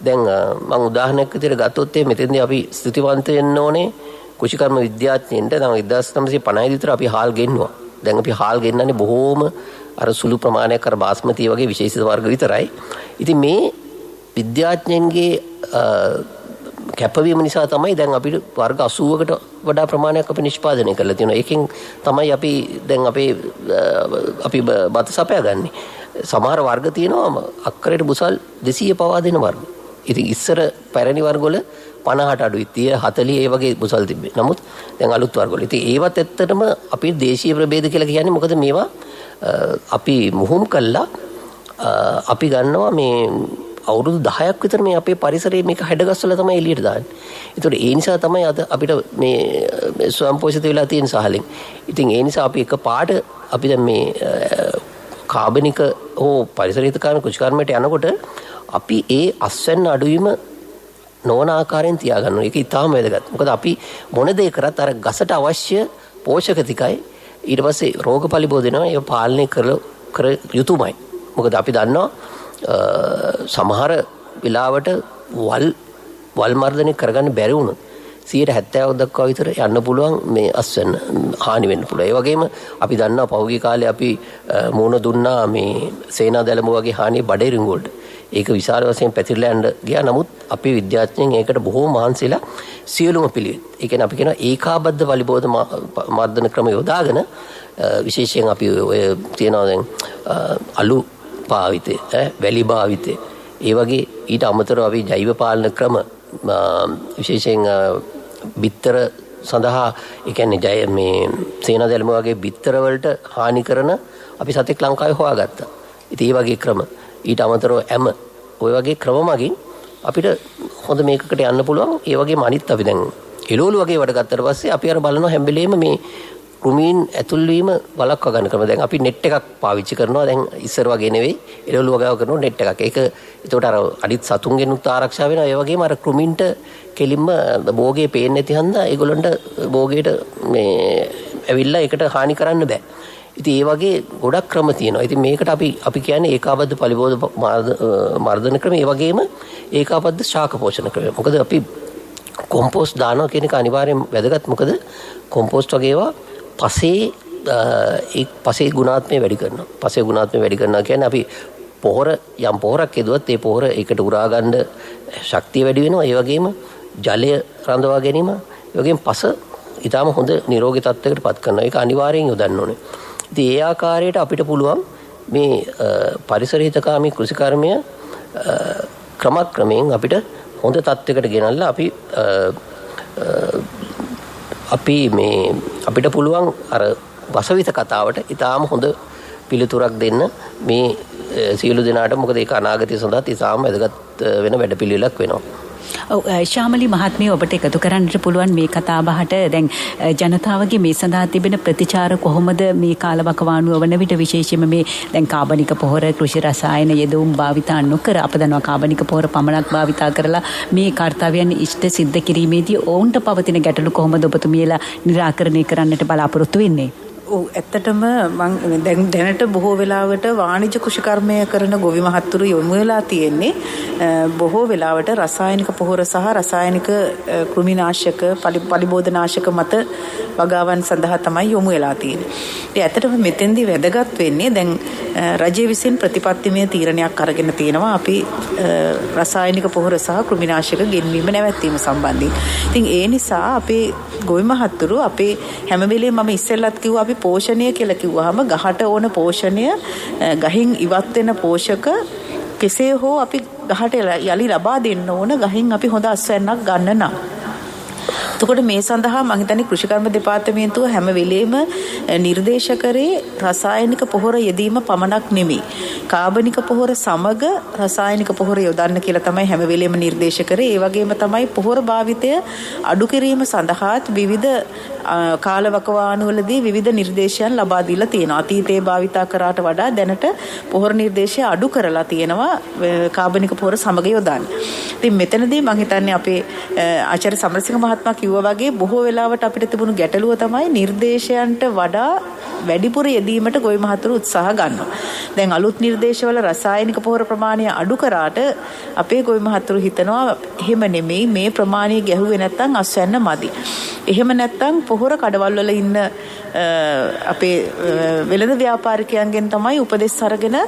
Speaker 3: දැන් මම උදාහරණයක් විදිහට ගත්තොත් මෙතෙන්දී අපි ස්ථಿತಿවන්ත වෙන්න ඕනේ කුෂිකර්ම විද්‍යාඥයින්ට. දැන් 1950 විතර අපි හාල් ගෙන්නුවා. දැන් අපි හාල් ගෙන්නන්නේ බොහෝම අර සුළු ප්‍රමාණයක් අර බාස්මති වගේ විශේෂිත වර්ග විතරයි. ඉතින් මේ විද්‍යාඥයන්ගේ කැපවීම නිසා තමයි දැන් අපිට වර්ග 80කට වඩා ප්‍රමාණයක් අපි නිෂ්පාදනය කරලා තියෙනවා. ඒකෙන් තමයි අපි දැන් අපි බත සපයාගන්නේ. සමහර වර්ග තියෙනවා අක්කරයට බුසල් 200 පවා දෙන වර්ග. ඉතින් ඉස්සර පැරණි වර්ගවල 50ට අඩුයි 30 40 ඒ වගේ බුසල් තිබ්බේ. නමුත් දැන් අලුත් වර්ගවල. ඉතින් ඒවත් ඇත්තටම අපි දේශීය ප්‍රභේද කියලා කියන්නේ මොකද මේවා අපි මුහුම් කළා අපි ගන්නවා මේ අවුරුදු 10ක් විතර මේ අපේ පරිසරයේ මේක හැඩගස්සලා තමයි එළියට දාන්නේ. ඒතකොට ඒ නිසා තමයි අද අපිට මේ ස්වයංපෝෂිත වෙලා තියෙන සහලෙන්. ඉතින් ඒ නිසා අපි එකපාරට අපි දැන් මේ කාබනික හෝ පරිසරහිත කාර්ය කුෂිකර්මයට යනකොට අපි ඒ අස්වැන්න අඩුවීම නොවන ආකාරයෙන් තියාගන්න ඕනේ. ඒක ඉතාම වැදගත්. මොකද අපි මොන දේ කරත් අර ගසට අවශ්‍ය පෝෂක ටිකයි ඊට පස්සේ රෝග පලිබෝධ වෙනවා. ඒක පාලනය කර යුතුමයි. මොකද අපි දන්නවා සමහර වෙලාවට වල් මර්ධනය කරගන්න බැරි වුණොත් 70% දක්වා විතර යන්න පුළුවන් මේ අස්වැන්න හානි වෙන්න පුළුවන්. ඒ වගේම අපි දන්නවා පහුගිය කාලේ අපි මුණ දුන්නා මේ සේනා දැලම වගේ හානි බඩේරින් වලට. ඒක විශාල වශයෙන් පැතිරලා යන්න ගියා. නමුත් අපේ විද්‍යාඥයන් ඒකට බොහෝ මහන්සිලා සියලුම පිළිවෙත්. ඒ කියන්නේ අපි කියනවා ඒකාබද්ධ වලිබෝධ මර්ධන ක්‍රම යොදාගෙන විශේෂයෙන් අපි ඔය තියනවා දැන් අලු භාවිතය වැලි භාවිතය ඒ වගේ ඊට අමතරව අපි ජෛව පාලන ක්‍රම විශේෂයෙන් බිත්තර සඳහා ඒ කියන්නේ මේ සේනා දැල්ම වගේ බිත්තර වලට හානි කරන අපි සතෙක් ලංකාවේ හොයාගත්තා. ඉතින් මේ වගේ ක්‍රම ඊට අමතරව ඔය වගේ ක්‍රම මගින් අපිට හොඳ මේකකට යන්න පුළුවන්. ඒ වගේම අනිත් අපි දැන් එළවලු වගේ වැඩ ගත්තට පස්සේ අපි අර බලනවා හැම වෙලේම මේ කෘමීන් ඇතුල් වීම වළක්වා ගන්න ක්‍රම. දැන් අපි net එකක් පාවිච්චි කරනවා. දැන් ඉස්සර වගේ නෙවෙයි එළවලු වගාව කරනවා net එකක්. ඒක ඒකට අර අනිත් සතුන්ගෙන් උත් ආරක්ෂා වෙනවා. ඒ වගේම අර කෘමීන්ට කෙලින්ම භෝගේ පේන්නේ නැති හන්දා ඒගොල්ලන්ට භෝගයට මේ ඇවිල්ලා ඒකට හානි කරන්න බෑ. ඉතින් ඒ වගේ ගොඩක් ක්‍රම තියෙනවා. ඉතින් මේකට අපි කියන්නේ ඒකාබද්ධ පලිබෝධ මර්ධන ක්‍රම. ඒ වගේම ඒකාබද්ධ ශාක පෝෂණ ක්‍රම. මොකද අපි කොම්පෝස්ට් දානවා කියන එක අනිවාර්යෙන් වැදගත්. මොකද කොම්පෝස්ට් වගේ ඒවා පසේ ගුණාත්මය වැඩි කරනවා. පසේ ගුණාත්මය වැඩි කරනවා කියන්නේ අපි යම් පොහොරක් යදුවත් ඒ පොහොර ඒකට උරා ගන්න ශක්තිය වැඩි වෙනවා. ඒ වගේම ජලය රඳවා ගැනීම, ඒ වගේම පස ඊටාම හොඳ නිරෝගී තත්ත්වයකට පත් කරනවා. ඒක අනිවාර්යෙන් යොදන්න ඕනේ. ඉතින් ඒ ආකාරයට අපිට පුළුවන් මේ පරිසර හිතකාමී කෘෂිකර්මය ක්‍රමයෙන් අපිට හොඳ තත්ත්වයකට ගෙනල්ලා අපිට පුළුවන් අර වසවිත කතාවට ඊටාම හොඳ පිළිතුරක් දෙන්න මේ සියලු දෙනාට. මොකද ඒක අනාගතය සඳහා ඊටාම වැදගත් වෙන වැඩපිළිවෙලක් වෙනවා.
Speaker 2: ශාමලි මහත්මිය ඔබට එකතු කරන්නට පුළුවන් මේ කතා බහට දැන් ජනතාවගේ මේ සඳහා තිබෙන ප්‍රතිචාර කොහොමද මේ කාලවකවානුව වන විට විශේෂයෙන්ම මේ දැන් කාබනික පොහොර කෘෂි රසායන යෙදවුම් භාවිතා නොකර අප දන්නවා කාබනික පොහොර පමණක් භාවිතා කරලා මේ කාර්යයන් ඉෂ්ට සිද්ධ කිරීමේදී ඔවුන්ට පවතින ගැටලු කොහොමද ඔබතුමියලා निराකරණය කරන්නට බලාපොරොත්තු වෙන්නේ?
Speaker 4: ඇත්තටම මම දැනට බොහෝ වෙලාවට වාණිජ කෘෂිකර්මය කරන ගොවි මහත්තුරු යොමු වෙලා තියෙන්නේ බොහෝ වෙලාවට රසායනික පොහොර සහ රසායනික කෘමිනාශක පලිබෝධනාශක මත වගාවන් සඳහා තමයි යොමු වෙලා තියෙන්නේ. ඉතින් ඇත්තටම මෙතෙන්දී වැදගත් වෙන්නේ දැන් රජය විසින් ප්‍රතිපත්තිමය තීරණයක් අරගෙන තියෙනවා අපි රසායනික පොහොර සහ කෘමිනාශක ගෙන්වීම නැවැත්වීම සම්බන්ධයෙන්. ඉතින් ඒ නිසා අපේ ගොවි මහත්තුරු අපේ හැම වෙලේම මම ඉස්සෙල්ලත් කිව්වා අපි පෝෂණය කියලා කිව්වහම ගහට ඕන පෝෂණය ගහින් ඉවත් වෙන පෝෂක කෙසේ හෝ අපි ගහට යලි ලබා දෙන්න ඕන ගහින් අපි හොඳ අස්වැන්නක් ගන්න නම්. එතකොට මේ සඳහා මම හිතන්නේ කෘෂිකර්ම දෙපාර්තමේන්තුව හැම වෙලේම නිර්දේශ කරේ රසායනික පොහොර යෙදීම පමණක් නෙමෙයි. කාබනික පොහොර සමග රසායනික පොහොර යොදන්න කියලා තමයි හැම වෙලේම නිර්දේශ කරේ. ඒ වගේම තමයි පොහොර භාවිතය අඩු කිරීම සඳහාත් විවිධ කාලවකවානුවලදී විවිධ නිර්දේශයන් ලබා දීලා තියෙනවා. අතීතයේ භාවිතා කරාට වඩා දැනට පොහොර නිර්දේශය අඩු කරලා තියෙනවා කාබනික පොහොර සමග යොදන්න. ඉතින් මෙතනදී මම හිතන්නේ අපේ ආචාර්ය සමරසිංහ මහත්මයා කිව්වා වගේ බොහෝ වෙලාවට අපිට තිබුණු ගැටලුව තමයි නිර්දේශයන්ට වඩා වැඩිපුර යෙදීමට ගොවි මහතුරු උත්සාහ ගන්නවා. දැන් අලුත් නිර්දේශවල රසායනික පොහොර ප්‍රමාණය අඩු කරාට අපේ ගොවි මහතුරු හිතනවා එහෙම නෙමෙයි මේ ප්‍රමාණය ගැහුවේ නැත්නම් අස්වැන්න මදි. එහෙම නැත්නම් පොහොර කඩවල් වල ඉන්න අපේ වෙළඳ ව්‍යාපාරිකයන්ගෙන් තමයි උපදෙස් අරගෙන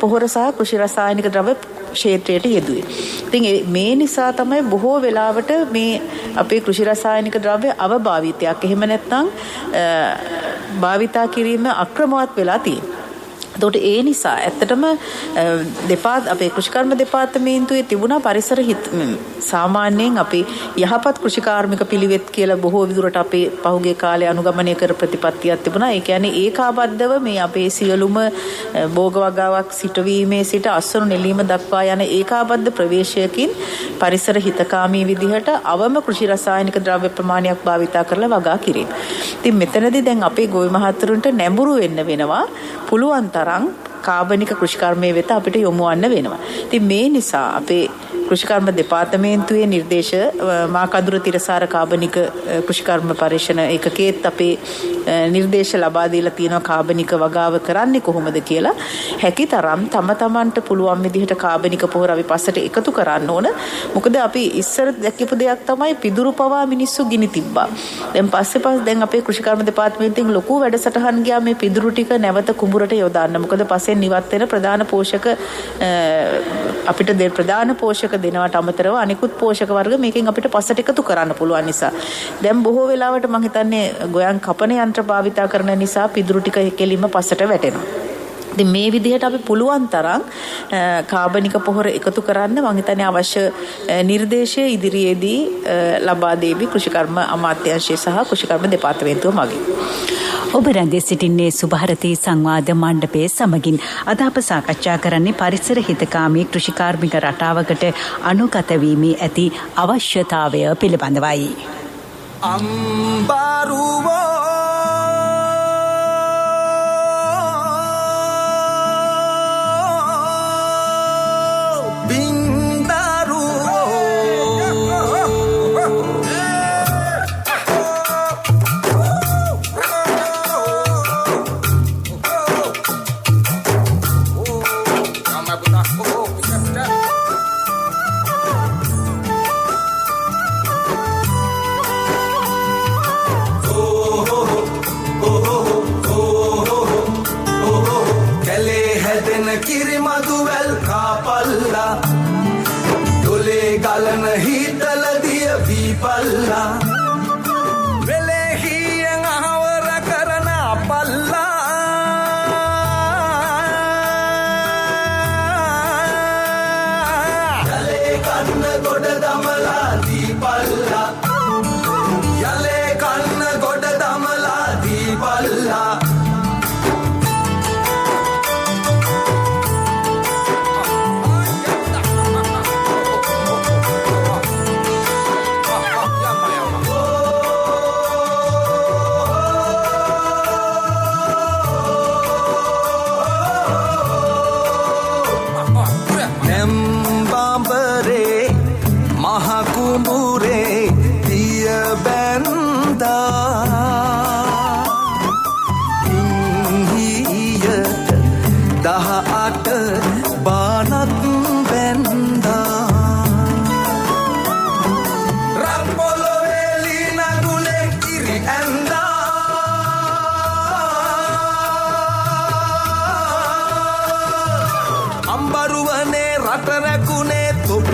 Speaker 4: පොහොර සහ කෘෂි රසායනික ද්‍රව්‍ය ක්ෂේත්‍රයට යෙදුවේ. ඉතින් මේ නිසා තමයි බොහෝ වෙලාවට මේ අපේ කෘෂි රසායනික ද්‍රව්‍ය අවභාවිතයක් එහෙම නැත්නම් භාවිතා කිරීම අක්‍රමවත් වෙලා තියෙනවා. එතකොට ඒ නිසා ඇත්තටම අපේ කෘෂිකර්ම දෙපාර්තමේන්තුවේ තිබුණා පරිසර සාමාන්‍යයෙන් අපි යහපත් කෘෂිකාර්මික පිළිවෙත් කියලා බොහෝ විදුරට අපේ පහුගිය කාලේ අනුගමනය කර ප්‍රතිපත්තියක් තිබුණා. ඒ කියන්නේ ඒකාබද්ධව මේ අපේ සියලුම භෝග වගාවක් සිටවීමේ සිට අස්වනු නෙලීම දක්වා යන ඒකාබද්ධ ප්‍රවේශයකින් පරිසර හිතකාමී විදිහට අවම කෘෂි රසායනික ද්‍රව්‍ය ප්‍රමාණයක් භාවිතා කරලා වගා කිරීම. ඉතින් මෙතනදී දැන් අපේ ගොවි මහතුරුන්ට නැඹුරු වෙන්න වෙනවා. පුළුවන් තරම් කාබනික කෘෂිකර්මයේ වෙත අපිට යොමු වන්න වෙනවා. ඉතින් මේ නිසා අපේ කෘෂිකර්ම දෙපාර්තමේන්තුවේ නිර්දේශ මාකදුර තිරසාර කාබනික කෘෂිකර්ම පරීක්ෂණ ඒකකයේත් අපේ නිර්දේශ ලබා දීලා තියෙනවා කාබනික වගාව කරන්නේ කොහොමද කියලා. හැකිතරම් තම තමන්ට පුළුවන් විදිහට කාබනික පොහොර අපි පස්සට එකතු කරන්න ඕන. මොකද අපි ඉස්සර දැක්කපු දෙයක් තමයි පිදුරු පවා මිනිස්සු ගිනි තිබ්බා. දැන් දැන් අපේ කෘෂිකර්ම දෙපාර්තමේන්තුවෙන් ලොකු වැඩසටහන් ගියා මේ පිදුරු ටික නැවත කුඹුරට යොදාන්න. මොකද පස්සෙන් ඉවත් වෙන ප්‍රධාන පෝෂක අපිට ප්‍රධාන පෝෂක දෙනවට අමතරව අනිකුත් පෝෂක වර්ග මේකෙන් අපිට පස්සට එකතු කරන්න පුළුවන් නිසා දැන් බොහෝ වෙලාවට මම හිතන්නේ ගොයන් කපන යන්ත්‍ර භාවිතා කරන නිසා පිදුරු ටික කෙලින්ම පස්සට වැටෙනවා. ඉතින් මේ විදිහට අපි පුළුවන් තරම් කාබනික පොහොර එකතු කරන්න මම හිතන්නේ අවශ්‍ය නිර්දේශය ඉදිරියේදී ලබා දෙවි කෘෂිකර්ම අමාත්‍යාංශය සහ කෘෂිකර්ම දෙපාර්තමේන්තුව මගින්.
Speaker 2: ඔබ රැඳී සිටින්නේ සුභාරතී සංවාද මණ්ඩපයේ සමගින්. අද අප සාකච්ඡා කරන්නේ පරිසර හිතකාමී කෘෂිකාර්මික රටාවකට අනුගත වීමේ ඇති අවශ්‍යතාවය පිළිබඳවයි.
Speaker 1: අම්බරුවෝ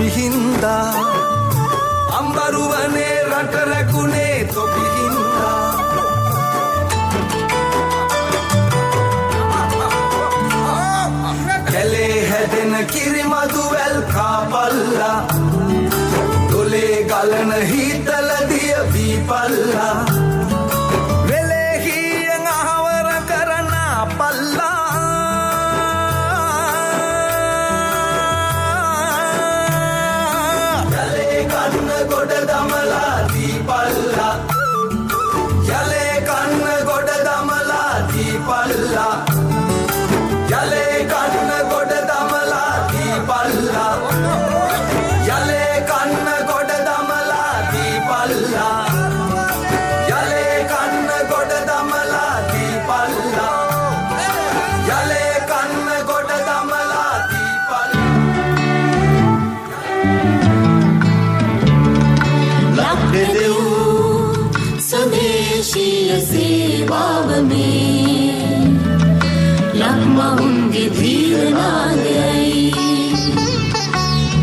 Speaker 5: තොපි හින්දා අම්බරුවනේ රට රැකුනේ තොපි හින්දා කැලේ හැදෙන කිරිමදු වැල් කාපල්ලා දොලේ ගලන හීතල දිය වීපල්ලා වෙලේ හීයෙන් අහවර කරන පල්ලා යලේ කන්න ගොඩ දමලා දීපල්ලා යලේ කන්න ගොඩ දමලා දීපල්ලා යලේ කන්න ගොඩ දමලා දීපල්ලා යලේ කන්න ගොඩ දමලා දීපල්ලා යලේ කන්න ගොඩ දමලා දීපල්ලා යලේ කන්න ගොඩ දමලා දීපල්ලා
Speaker 1: ලක්දෙව් ස්වදේශීය සේවාව මේ ලක්මහුන්ගේ දීර්නාදයයි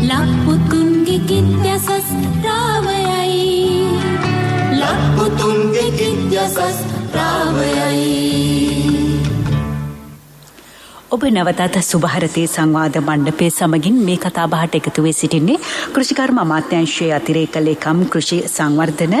Speaker 1: ලක්පුතුන්ගේ කිත්‍යසස් රාවයයි ලක්පුතුන්ගේ කිත්‍යසස් රාවයයි
Speaker 2: ඔබ නැවතත් සුභාරතී සංවාද මණ්ඩපයේ සමගින් මේ කතාබහට එකතු වී සිටින්නේ කෘෂිකර්ම අමාත්‍යාංශයේ අතිරේක ලේකම් කෘෂි සංවර්ධන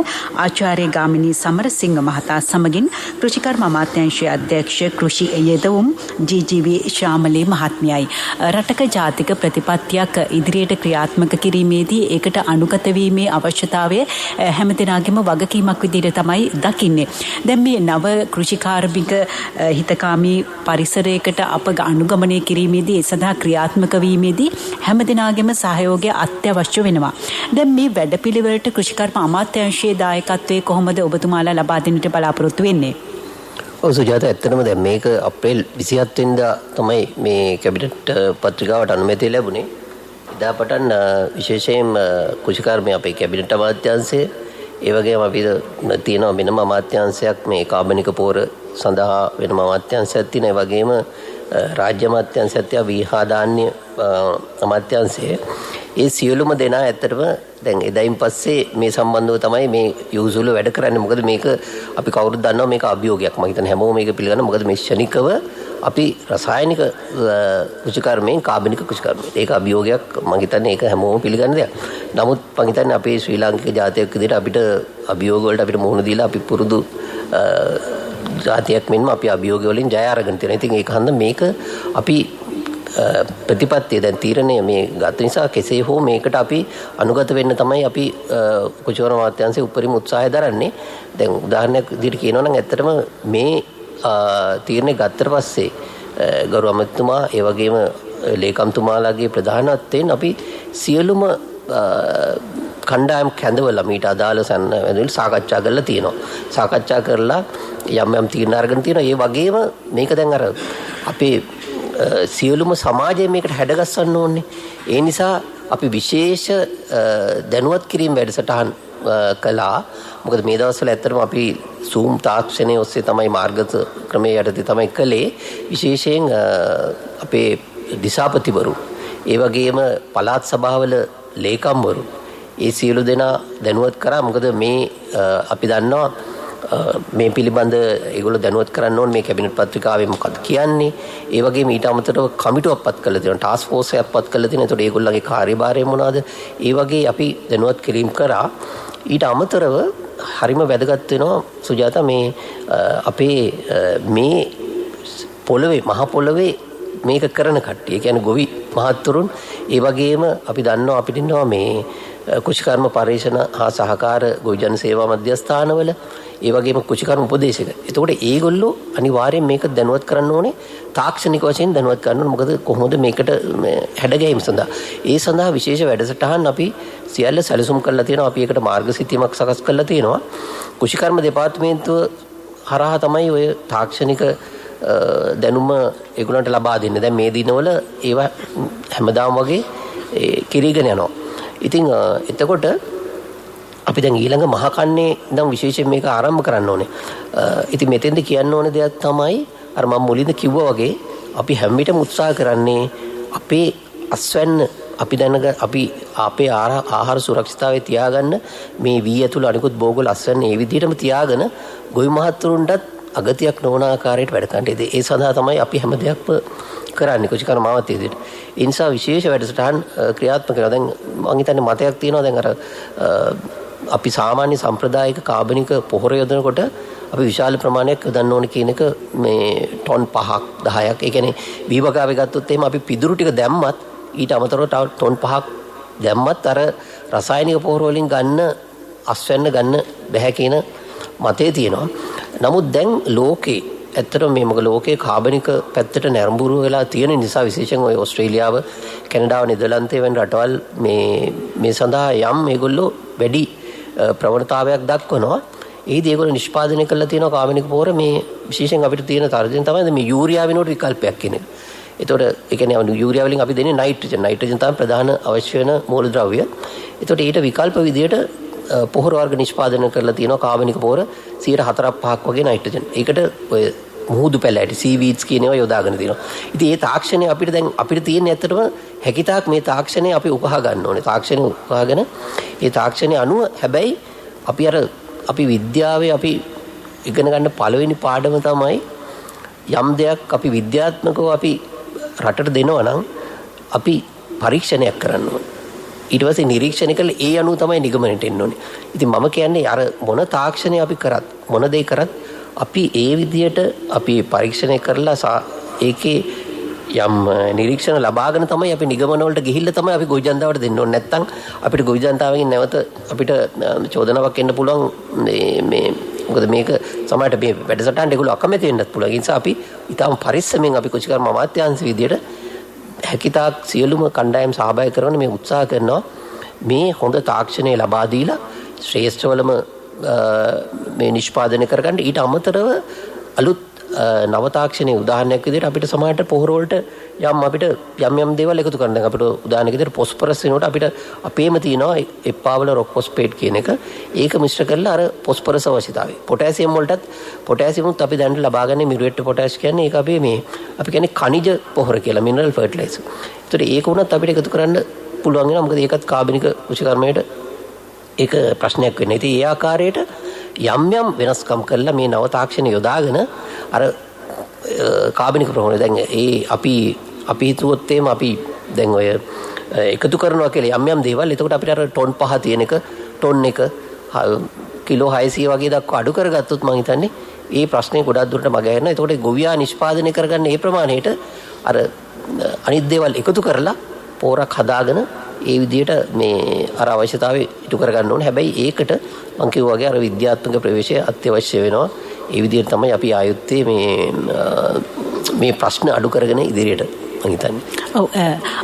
Speaker 2: ආචාර්ය ගාමිණී සමරසිංහ මහතා සමගින් කෘෂිකර්ම අමාත්‍යාංශයේ අධ්‍යක්ෂ කෘෂි යෙදවුම් ජී.ජී.වී. ශාමලේ මහත්මියයි. රටක ජාතික ප්‍රතිපත්තියක් ඉදිරියට ක්‍රියාත්මක කිරීමේදී ඒකට අනුගත වීමේ අවශ්‍යතාවය හැමදෙනාගේම වගකීමක් විදිහට තමයි දකින්නේ. දැන් මේ නව කෘෂිකාර්මික හිතකාමී පරිසරයකට අප අනුගමනය කිරීමේදී ඒ සඳහා ක්‍රියාත්මක වීමේදී හැමදෙනාගේම සහයෝගය අත්‍යවශ්‍ය වෙනවා. දැන් මේ වැඩපිළිවෙලට කෘෂිකර්ම අමාත්‍යාංශයේ දායකත්වයේ කොහොමද ඔබතුමාලා ලබා දෙන්නට බලාපොරොත්තු වෙන්නේ?
Speaker 3: ඔව් සුජාත, ඇත්තටම දැන් මේක අප්‍රේල් 27 වෙනිදා තමයි මේ කැබිනට් පත්‍රිකාවට අනුමැතිය ලැබුණේ. එදා පටන් විශේෂයෙන්ම කෘෂිකර්මයේ අපේ කැබිනට් අමාත්‍යාංශය ඒ වගේම අපිට තියෙනවා වෙනම අමාත්‍යාංශයක් මේ කාබනික පෝර සඳහා වෙනම අමාත්‍යාංශයක් තියෙනවා. ඒ වගේම රාජ්‍ය අමාත්‍යාංශයත් විහා ධාන්‍ය අමාත්‍යාංශය ඒ සියලුම දෙනා ඇත්තටම දැන් එදායින් පස්සේ මේ සම්බන්ධව තමයි මේ යූසුවල වැඩ කරන්නේ. මොකද මේක අපි කවුරුත් දන්නවා මේක අභියෝගයක්. මම හිතන්නේ හැමෝම මේක පිළිගන්නවා. මොකද මේ ශනිකව අපි රසායනික කෘෂිකර්මයෙන් කාබනික කෘෂිකර්මය ඒක අභියෝගයක්. මම හිතන්නේ ඒක හැමෝම පිළිගන්න දෙයක්. නමුත් මම හිතන්නේ අපේ ශ්‍රී ලාංකික ජාතියක් විදිහට අපිට අභියෝග වලට අපිට මුහුණ දීලා අපි පුරුදු ජාතියක් මෙන්ම අපි අභියෝග වලින් ජය අරගෙන තියෙනවා. ඉතින් ඒක හන්ද මේක අපි ප්‍රතිපත්තිය දැන් තීරණය මේ ගත නිසා කෙසේ හෝ මේකට අපි අනුගත වෙන්න තමයි අපි කුෂිකර්ම අමාත්‍යාංශයේ උපරිම උත්සාහය දරන්නේ. දැන් උදාහරණයක් විදිහට කියනවා නම් ඇත්තටම මේ තීරණය ගත්තට පස්සේ ගරු අමාත්‍යතුමා ඒ වගේම ලේකම්තුමාලාගේ ප්‍රධානත්වයෙන් අපි සියලුම කණ්ඩායම් කැඳවලා මීට අදාළ සාකච්ඡා කරලා තියෙනවා. සාකච්ඡා කරලා යම් තීරණ අරගෙන තියෙනවා. ඒ වගේම මේක දැන් අර අපේ සියලුම සමාජය මේකට හැඩගස්සන්න ඕනේ. ඒ නිසා අපි විශේෂ දැනුවත් කිරීම වැඩසටහන් කළා. මොකද මේ දවස්වල ඇත්තටම අපි Zoom තාක්ෂණය ඔස්සේ තමයි මාර්ග ක්‍රමයේ යටතේ තමයි කළේ. විශේෂයෙන් අපේ දිසාපතිවරු ඒ වගේම පළාත් සභාවල ලේකම්වරු ඒ සියලු දෙනා දැනුවත් කරා. මොකද මේ අපි දන්නවා මේ පිළිබඳ ඒගොල්ලෝ දැනුවත් කරන්න ඕනේ මේ කැබිනට් පත්‍රිකාවේ මොකක්ද කියන්නේ. ඒ වගේම ඊට අමතරව කමිටුවක් පත් කරලා තියෙනවා, ටාස්ක් ෆෝස් එකක් පත් කරලා තියෙනවා. ඒතකොට ඒගොල්ලන්ගේ කාර්යභාරය මොනවද? ඒ වගේ අපි දැනුවත් කිරීම කරා. ඊට අමතරව හරිම වැදගත් වෙනවා සුජාතා මේ අපේ මේ පොළවේ මහ පොළවේ මේක කරන කට්ටිය. ඒ කියන්නේ ගොවි මහත්තුරුන් ඒ වගේම අපි දන්නවා අපිට ඉන්නවා මේ කෘෂිකර්ම පරීක්ෂණ හා සහකාර ගොවි ජන සේවා මධ්‍යස්ථානවල ඒ වගේම කෘෂිකර්ම උපදේශක. එතකොට ඒගොල්ලෝ අනිවාර්යෙන් මේක දැනුවත් කරන්න ඕනේ. තාක්ෂණික වශයෙන් දැනුවත් කරන්න ඕනේ. මොකද කොහොමද මේකට හැඩගැහිම සඳහා ඒ සඳහා විශේෂ වැඩසටහන් අපි සියල්ල සැලසුම් කරලා තියෙනවා. අපි ඒකට මාර්ගසිතීමක් සකස් කරලා තියෙනවා. කෘෂිකර්ම දෙපාර්තමේන්තුව හරහා තමයි ඔය තාක්ෂණික දැනුම ඒගොල්ලන්ට ලබා දෙන්නේ. දැන් මේ දිනවල ඒවා හැමදාම වගේ කිරීගෙන යනවා. ඉතින් එතකොට අපි දැන් ඊළඟ මහ කන්නේ ඉඳන් විශේෂයෙන් මේක ආරම්භ කරන්න ඕනේ. ඉතින් මෙතෙන්ද කියන්න ඕනේ දෙයක් තමයි අර මම මුලින්ද කිව්වා වගේ අපි හැම විටම උත්සාහ කරන්නේ අපේ අස්වැන්න අපි දැනග අපි අපේ ආහාර සුරක්ෂිතතාවය තියාගන්න මේ වී ඇතුළු අනිකුත් භෝග ලස්සන ඒ විදිහටම තියාගෙන ගොවි මහත්තුරුන්ටත් අගතියක් නොවන ආකාරයට වැඩ කරන්න. ඒ සඳහා තමයි අපි හැම දෙයක්ම කරන්නේ කුෂිකර්ම මාවතේ විදිහට. ඒ නිසා විශේෂ වැඩසටහන් ක්‍රියාත්මක කරනවා. දැන් මම හිතන්නේ මතයක් තියෙනවා දැන් අර අපි සාමාන්‍ය සම්ප්‍රදායික කාබනික පොහොර යොදනකොට අපි විශාල ප්‍රමාණයක් යොදන්න ඕන කියන එක මේ ටොන් 5ක් 10ක්. ඒ කියන්නේ වීවකාවේ ගත්තොත් එහෙම අපි පිදුරු ටික දැම්මත් ඊට අමතරව තව ටොන් 5ක් දැම්මත් අර රසායනික පොහොර වලින් ගන්න අස්වැන්න ගන්න බෑ කියන මතය තියෙනවා. නමුත් දැන් ලෝකේ ඇත්තටම මේ මොකද ලෝකේ කාබනික පැත්තට නැඹුරු වෙලා තියෙන නිසා විශේෂයෙන් ඔය ඕස්ට්‍රේලියාව, කැනඩාව, නෙදර්ලන්තේ වැනි රටවල් මේ සඳහා යම් මේගොල්ලෝ වැඩි ප්‍රවණතාවයක් දක්වනවා. ඒදී ඒගොල්ලෝ නිෂ්පාදනය කරලා තියෙන කාබනික පොහොර මේ විශේෂයෙන් අපිට තියෙන තර්ජන තමයි මේ යූරියා වෙනුවට විකල්පයක් කියන එක. ඒතකොට ඒ කියන්නේ යූරියා වලින් අපි දෙන්නේ නයිට්‍රජන්. නයිට්‍රජන් තමයි ප්‍රධාන අවශ්‍ය වෙන මූලද්‍රව්‍ය. ඒතකොට ඊට විකල්ප විදියට පොහොර වර්ග නිෂ්පාදනය කරලා තියෙනවා කාබනික පොහොර 4-5ක් වගේ නයිට්‍රජන්. ඒකට ඔය මුහුදු පැලෑටි සීවීඩ්ස් කියන ඒවා යොදාගෙන තියෙනවා. ඉතින් මේ තාක්ෂණය අපිට තියෙන ඇත්තටම හැකිතාක් මේ තාක්ෂණය අපි උකහා ගන්න ඕනේ. තාක්ෂණය උකහාගෙන ඒ තාක්ෂණය අනුව හැබැයි අපි විද්‍යාවේ අපි ඉගෙන ගන්න පළවෙනි පාඩම තමයි යම් දෙයක් අපි විද්‍යාත්මකව අපි රටට දෙනවා නම් අපි පරීක්ෂණයක් කරන්න ඕනේ. ඊට පස්සේ නිරීක්ෂණය කළා ඒ අනුව තමයි නිගමනයට එන්න ඕනේ. ඉතින් මම කියන්නේ අර මොන තාක්ෂණය අපි කරත් මොන දේ කරත් අපි ඒ විදියට අපි පරීක්ෂණය කරලා ඒකේ යම් නිරීක්ෂණ ලබාගෙන තමයි අපි නිගමන වලට ගිහිල්ලා තමයි අපි ගොවි ජනතාවට දෙන්න ඕනේ. නැත්තම් අපිට ගොවි ජනතාවගෙන් නැවත අපිට චෝදනාවක් එන්න පුළුවන් මේ මොකද මේක සමහරට මේ වැඩසටහන ඒගොල්ලෝ අකමැති වෙන්නත් පුළුවන්. ඒ නිසා අපි ඊටම පරිස්සමෙන් අපි කුෂිකර්ම අමාත්‍යාංශ විදියට හැකිතාක් සියලුම කණ්ඩායම් සහභාගී කරන මේ උත්සාහ කරනවා මේ හොඳ තාක්ෂණය ලබා දීලා ශ්‍රේෂ්ඨවලම මේ නිෂ්පාදනය කරගන්න. ඊට අමතරව අලුත් නව තාක්ෂණයේ උදාහරණයක් විදිහට අපිට සමහරට පොහොර වලට අපිට යම් දේවල් එකතු කරන්න. දැන් අපිට උදාහරණයක් විදිහට පොස්පරස් වෙනකොට අපිට අපේම තියෙනවා එප්පාවල රොක් ෆොස්ෆේට් කියන එක. ඒක මිශ්‍ර කරලා අර පොස්පරස් අවශ්‍යතාවය. පොටෑසියම් වලටත් පොටෑසියම්ත් අපි දැන් ලබාගන්නේ මිරුවෙට් පොටෑෂ් කියන්නේ ඒක අපි කියන්නේ khනිජ පොහොර කියලා මිනරල් ෆර්ටිලයිසර්. ඒතර ඒක උනත් අපිට එකතු කරන්න පුළුවන් වෙනවා. මොකද ඒකත් කාබනික කෘෂිකර්මයට ඒක ප්‍රශ්නයක් වෙන්නේ. ඉතින් ඒ ආකාරයට යම් වෙනස්කම් කරලා මේ නව තාක්ෂණ යොදාගෙන අර කාබනික ප්‍රමාණය දැන් අපි හිතුවොත් එහෙම අපි දැන් ඔය එකතු කරනවා කියලා යම් දේවල් එතකොට අපිට අර ටොන් 5 තියෙන එක ටොන් 1 කිලෝ 600 වගේ දක්වා අඩු කරගත්තොත් මම හිතන්නේ ඒ ප්‍රශ්නේ ගොඩක් දුරට මග හැරෙනවා. එතකොට ගොවියා නිෂ්පාදනය කරගන්න මේ ප්‍රමාණයට අර අනිත් දේවල් එකතු කරලා පොරක් හදාගෙන ඒ විදිහට මේ අර අවශ්‍යතාවය ඉටු කරගන්න ඕනේ. හැබැයි ඒකට මම කිව්වා වගේ අර විද්‍යාත්මක ප්‍රවේශය අත්‍යවශ්‍ය වෙනවා. ඒ විදිහට තමයි අපි ආයුත්තේ මේ ප්‍රශ්න අඩු කරගෙන ඉදිරියට මම හිතන්නේ.
Speaker 2: ඔව්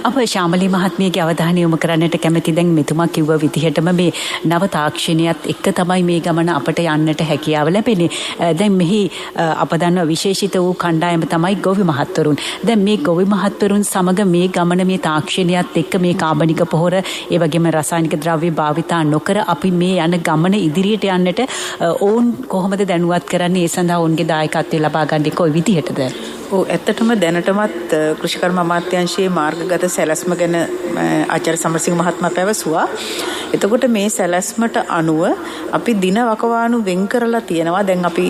Speaker 2: අප ශාමලී මහත්මියගේ අවධානය යොමු කරන්නට කැමති. දැන් මෙතුමා කිව්ව විදිහටම මේ නව තාක්ෂණයත් එක්ක තමයි මේ ගමන අපට යන්නට හැකියාව ලැබෙන්නේ. දැන් මෙහි අප දන්නවා විශේෂිත වූ කණ්ඩායම තමයි ගොවි මහත්වරුන්. දැන් මේ ගොවි මහත්වරුන් සමග මේ ගමන මේ තාක්ෂණයත් එක්ක මේ කාබනික පොහොර ඒ වගේම රසායනික ද්‍රව්‍ය භාවිතා නොකර අපි මේ යන ගමන ඉදිරියට යන්නට ඕන් කොහොමද දැනුවත් කරන්නේ? ඒ සඳහා ඔවුන්ගේ දායකත්වය ලබා ගන්නේ කොයි විදිහටද?
Speaker 4: ඔව් ඇත්තටම දැනටමත් කෘෂිකර්ම අමාත්‍යාංශයේ මාර්ගගත සැලැස්ම ගැන ආචාර්ය සමරසිංහ මහත්මයා පැවසුවා. එතකොට මේ සැලැස්මට අනුව අපි දින වකවානු වෙන් කරලා තියෙනවා. දැන් අපි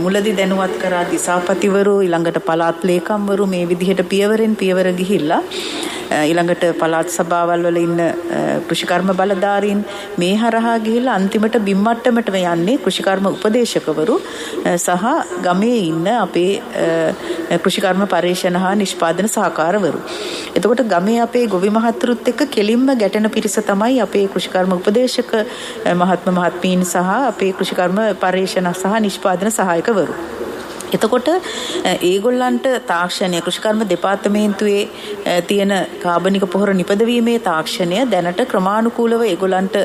Speaker 4: මුලදී දැනුවත් කරා දිසාපතිවරු ඊළඟට පළාත් ලේකම්වරු මේ විදිහට පියවරෙන් පියවර ගිහිල්ලා ඊළඟට පළාත් සභාවල් වල ඉන්න කෘෂිකර්ම බලධාරීන් මේ හරහා ගිහිල්ලා අන්තිමට බිම් මට්ටමට යන්නේ කෘෂිකර්ම උපදේශකවරු සහ ගමේ ඉන්න අපේ කෘෂිකර්ම පරීක්ෂණ හා නිෂ්පාදන සහකාරවරු. එතකොට ගමේ අපේ ගොවි මහත්තුරුත් එක්ක කෙලින්ම ගැටෙන පිරිස තමයි අපේ කෘෂිකර්ම උපදේශක මහත්මීන් සහ අපේ කෘෂිකර්ම පරීක්ෂණ සහ නිෂ්පාදන සහායකවරු. එතකොට ඒගොල්ලන්ට තාක්ෂණය කෘෂිකර්ම දෙපාර්තමේන්තුවේ තියෙන කාබනික පොහොර නිපදවීමේ තාක්ෂණය දැනට ක්‍රමානුකූලව ඒගොල්ලන්ට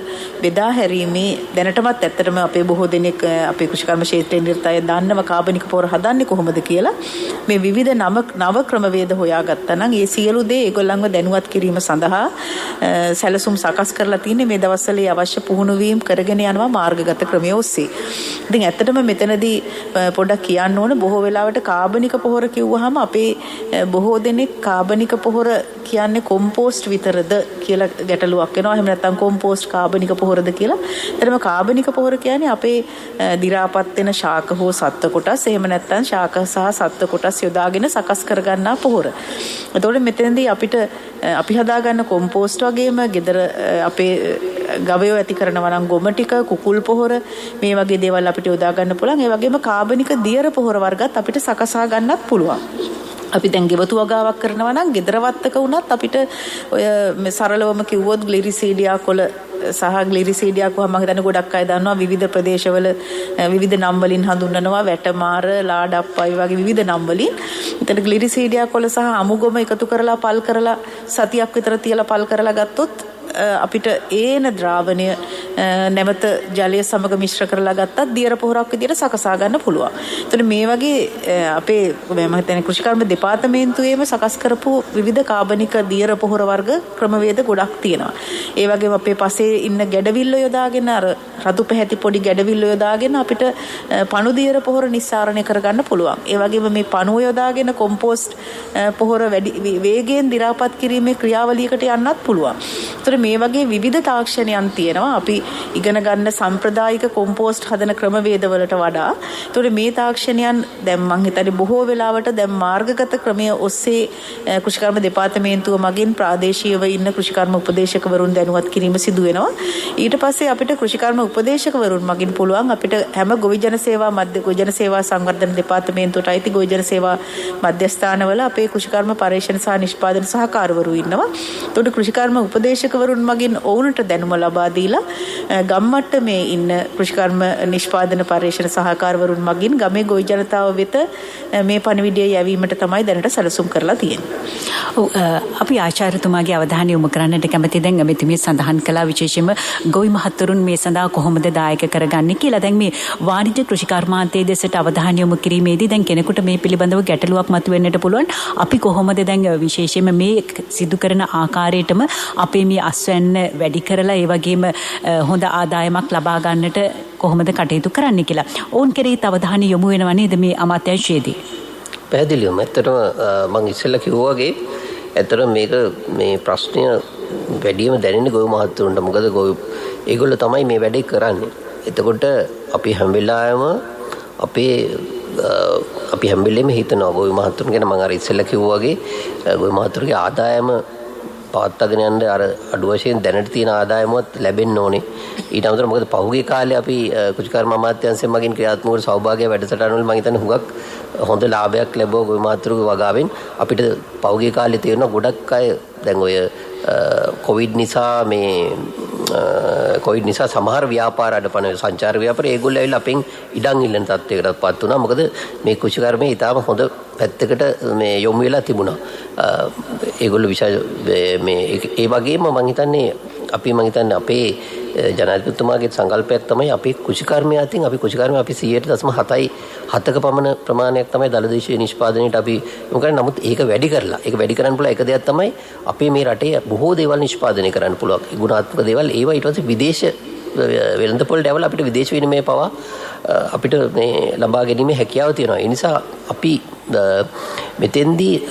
Speaker 4: බෙදා හැරීමේ දැනටමත් ඇත්තටම අපේ බොහෝ දෙනෙක් අපේ කෘෂිකර්ම ක්ෂේත්‍රයේ නිරත අය දන්නව කාබනික පොහොර හදන්නේ කොහොමද කියලා. මේ විවිධ නව ක්‍රමවේද හොයාගත්තා නම් ඒ සියලු දේ ඒගොල්ලන්ව දැනුවත් කිරීම සඳහා සැලසුම් සකස් කරලා තියෙන්නේ. මේ දවස්වල අවශ්‍ය පුහුණු වීම් කරගෙන යනවා මාර්ගගත ක්‍රමයේ ඔස්සේ. ඉතින් ඇත්තටම මෙතනදී පොඩ්ඩක් කියන්න ඕන ඕන බොහෝ වෙලාවට කාබනික පොහොර කිව්වහම අපේ බොහෝ දෙනෙක් කාබනික පොහොර කියන්නේ කොම්පෝස්ට් විතරද කියලා ගැටලුවක් එනවා. එහෙම නැත්නම් කොම්පෝස්ට් කාබනික පොහොරද කියලා. එතරම් කාබනික පොහොර කියන්නේ අපේ දි รา පත් වෙන ශාක හෝ සත්ව කොටස් එහෙම නැත්නම් ශාක සහ සත්ව කොටස් යොදාගෙන සකස් කරගන්නා පොහොර. එතකොට මෙතනදී අපිට අපි හදාගන්න කොම්පෝස්ට් වගේම ගෙදර අපේ ගවයෝ ඇති කරනවා නම් ගොම ටික කුකුල් පොහොර මේ වගේ දේවල් අපිට යොදා ගන්න පුළුවන්. ඒ වගේම කාබනික දියර පොහොර වර්ගත් අපිට සකසා ගන්නත් පුළුවන්. අපි දැන් ගෙවතු වගාවක් කරනවා නම් ගෙදර වත්තක වුණත් අපිට ඔය සරලවම කිව්වොත් ග්ලිරිසීඩියා කොළ සහ ග්ලිරිසීඩියා කොහොම මම හිතන්නේ ගොඩක් අය දන්නවා විවිධ ප්‍රදේශවල විවිධ නම් වලින් හඳුන්වනවා වැටමාර ලාඩප්පයි වගේ විවිධ නම් වලින්. එතන ග්ලිරිසීඩියා කොළ සහ අමුගොම එකතු කරලා පල් කරලා සතියක් විතර තියලා පල් කරලා ගත්තොත් අපිට ඒන ද්‍රාවණය නැවත ජලය සමග මිශ්‍ර කරලා ගත්තත් දියර පොහොරක් විදිහට සකසා ගන්න පුළුවන්. එතකොට මේ වගේ අපේ මම හිතන්නේ කෘෂිකර්ම දෙපාර්තමේන්තුවේම සකස් කරපු විවිධ කාබනික දියර පොහොර වර්ග ක්‍රමවේද ගොඩක් තියෙනවා. ඒ වගේම අපේ පසේ ඉන්න ගැඩවිල්ල යොදාගෙන අර රතු පැහැති පොඩි ගැඩවිල්ල යොදාගෙන අපිට පණු දියර පොහොර නිස්සාරණය කරගන්න පුළුවන්. ඒ වගේම මේ පණුව යොදාගෙන කොම්පෝස්ට් පොහොර වැඩි වේගයෙන් දි รา පත් කිරීමේ ක්‍රියාවලියකට යන්නත් පුළුවන්. ඒතර මේ වගේ විවිධ තාක්ෂණයන් තියෙනවා. අපි ඉගෙන ගන්න සම්ප්‍රදායික කොම්පෝස්ට් හදන ක්‍රමවේදවලට වඩා. ඒතකොට මේ තාක්ෂණයන් දැන් මම හිතන්නේ බොහෝ වෙලාවට දැන් මාර්ගගත ක්‍රමයේ ඔස්සේ කෘෂිකර්ම දෙපාර්තමේන්තුව මගින් ප්‍රාදේශීයව ඉන්න කෘෂිකර්ම උපදේශකවරුන් දැනුවත් කිරීම සිදු වෙනවා. ඊට පස්සේ අපිට කෘෂිකර්ම උපදේශකවරුන් මගින් පුළුවන් අපිට හැම ගොවි ජන සේවා සංවර්ධන දෙපාර්තමේන්තුවට අයිති ගොවි ජන සේවා මධ්‍යස්ථානවල අපේ කෘෂිකර්ම පරීක්ෂණ සහ නිෂ්පාදන සහකාරවරු ඉන්නවා. ඒතකොට කෘෂිකර්ම උපදේශකවරුන් මගින් ඔවුන්ට දැනුම ලබා දීලා ගම්මට්ටමේ ඉන්න කෘෂිකර්ම නිෂ්පාදන පරීක්ෂණ සහකාරවරුන් මගින් ගමේ ගොවි ජනතාව වෙත මේ පණිවිඩය යැවීමට තමයි දැනට සැලසුම් කරලා තියෙන්නේ.
Speaker 2: අපි ආචාර්යතුමාගේ අවධානය යොමු කරන්නට කැමති. දැන් මෙතුමිය සඳහන් කළා විශේෂයෙන්ම ගොවි මහතුරුන් මේ සඳහා කොහොමද දායක කරගන්නේ කියලා. දැන් මේ වාණිජ්‍ය කෘෂිකර්මාන්තයේ දෙසට අවධානය යොමු කිරීමේදී දැන් කෙනෙකුට මේ පිළිබඳව ගැටලුවක් මතුවෙන්නට පුළුවන්. අපි කොහොමද දැන් විශේෂයෙන්ම මේ සිදු කරන ආකාරයටම අපේ මේ අස්වැන්න වැඩි කරලා ඒ වගේම හොඳ ආදායමක් ලබා ගන්නට කොහොමද කටයුතු කරන්න කියලා. ඕන් කෙරෙහි අවධානය යොමු වෙනවා නේද මේ අමාත්‍යාංශයේදී?
Speaker 3: පැහැදිලිවම ඇත්තටම මම ඉස්සෙල්ලා කිව්වා වගේ ඇත්තටම මේක මේ ප්‍රශ්නය වැඩිම දැනෙන්නේ ගොවි මහත්තුන්ට. මොකද ඒගොල්ලෝ තමයි මේ වැඩේ කරන්නේ. එතකොට අපි හැම වෙලාවෙම අපි හැම වෙලෙම හිතනවා ගොවි මහත්තුන් ගැන. මම අර ඉස්සෙල්ලා කිව්වා වගේ ගොවි මහත්තුන්ගේ ආදායම පවත්වාගෙන යන්න අර අඩු වශයෙන් දැනට තියෙන ආදායමවත් ලැබෙන්න ඕනේ. ඊට අමතරව මොකද පහුගිය කාලේ අපි කෘෂිකර්ම අමාත්‍යාංශයෙන් මගින් ක්‍රියාත්මක සෞභාග්‍ය වැඩසටහන වල මම හිතන්නේ හුඟක් හොඳ ලාභයක් ලැබුවා ගොවි මහත්තුරුගේ වගාවෙන්. අපිට පහුගිය කාලේ තියෙන ගොඩක් අය දැන් ඔය කොවිඩ් නිසා සමහර ව්‍යාපාර අඩපණ සංචාර ව්‍යාපාර ඒගොල්ලෝ ඇවිල්ලා අපෙන් ඉඩම් ඉල්ලන තත්ත්වයකටපත් වුණා. මොකද මේ කෘෂිකර්මයේ ඊටාම හොඳ පැත්තකට මේ යොමු වෙලා තිබුණා. ඒගොල්ලෝ විශේෂ මේ ඒ වගේම මම හිතන්නේ අපේ ජනාධිපතිතුමාගේ සංකල්පයක් තමයි අපේ කෘෂිකර්මය අතින් අපි 0.7% පමණ ප්‍රමාණයක් තමයි දලදේශීය නිෂ්පාදනයට අපි මොකද නමුත් ඒක වැඩි කරන්න පුළුවන් එක දෙයක් තමයි අපේ මේ රටේ බොහෝ දේවල් නිෂ්පාදනය කරන්න පුළුවන් ගුණාත්මක දේවල් ඒවා ඊට පස්සේ විදේශ වෙළඳපොළ ඩැවල් අපිට විදේශ විනිමය පවා අපිට මේ ලබා ගැනීමේ හැකියාව තියෙනවා. ඒ නිසා අපි මෙතෙන්දී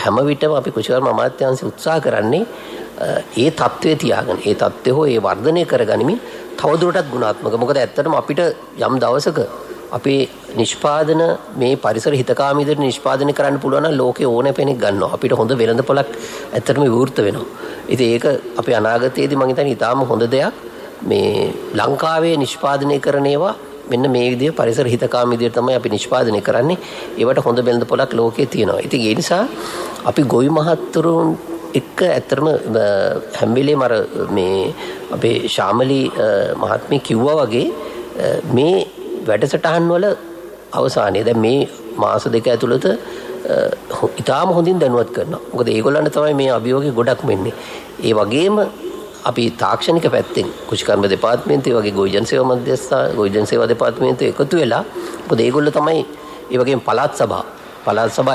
Speaker 3: හැම විටම අපි කෘෂිකර්ම අමාත්‍යාංශය උත්සාහ කරන්නේ ඒ தත්ත්වයේ තියාගෙන ඒ தත්ත්වය හෝ ඒ වර්ධනය කරගනිමින් තවදුරටත් ගුණාත්මක. මොකද ඇත්තටම අපිට යම් දවසක අපේ නිෂ්පාදන මේ පරිසර හිතකාමී විදිහට නිෂ්පාදනය කරන්න පුළුවන් නම් ලෝකේ ඕන කෙනෙක් ගන්නවා. අපිට හොඳ වෙළඳපොළක් ඇත්තටම විවෘත වෙනවා. ඉතින් ඒක අපේ අනාගතයේදී මම හිතන්නේ ඊටාම හොඳ දෙයක්. මේ ලංකාවේ නිෂ්පාදනය කරන ඒවා මෙන්න මේ විදිහ පරිසර හිතකාමී විදිහට තමයි අපි නිෂ්පාදනය කරන්නේ. ඒවට හොඳ වෙළඳපොළක් ලෝකේ තියෙනවා. ඉතින් ඒ නිසා අපි ගොවි මහත්තුරුන් එක්ක ඇත්තටම හැම වෙලේම අර මේ අපේ ශාමලී මහත්මිය කිව්වා වගේ මේ වැඩසටහන් වල අවසානයේ දැන් මේ මාස දෙක ඇතුළත ඉතාම හොඳින් දැනුවත් කරනවා. මොකද ඒගොල්ලන්ට තමයි මේ අභියෝගේ ගොඩක් වෙන්නේ. ඒ වගේම අපි තාක්ෂණික පැත්තෙන් කෘෂිකර්ම දෙපාර්තමේන්තුව වගේ ගොවි ජන සේවා මධ්‍යස්ථාන ගොවි ජන සේවා දෙපාර්තමේන්තුව එකතු වෙලා මොකද ඒගොල්ලෝ තමයි ඒ වගේම පළාත් සභා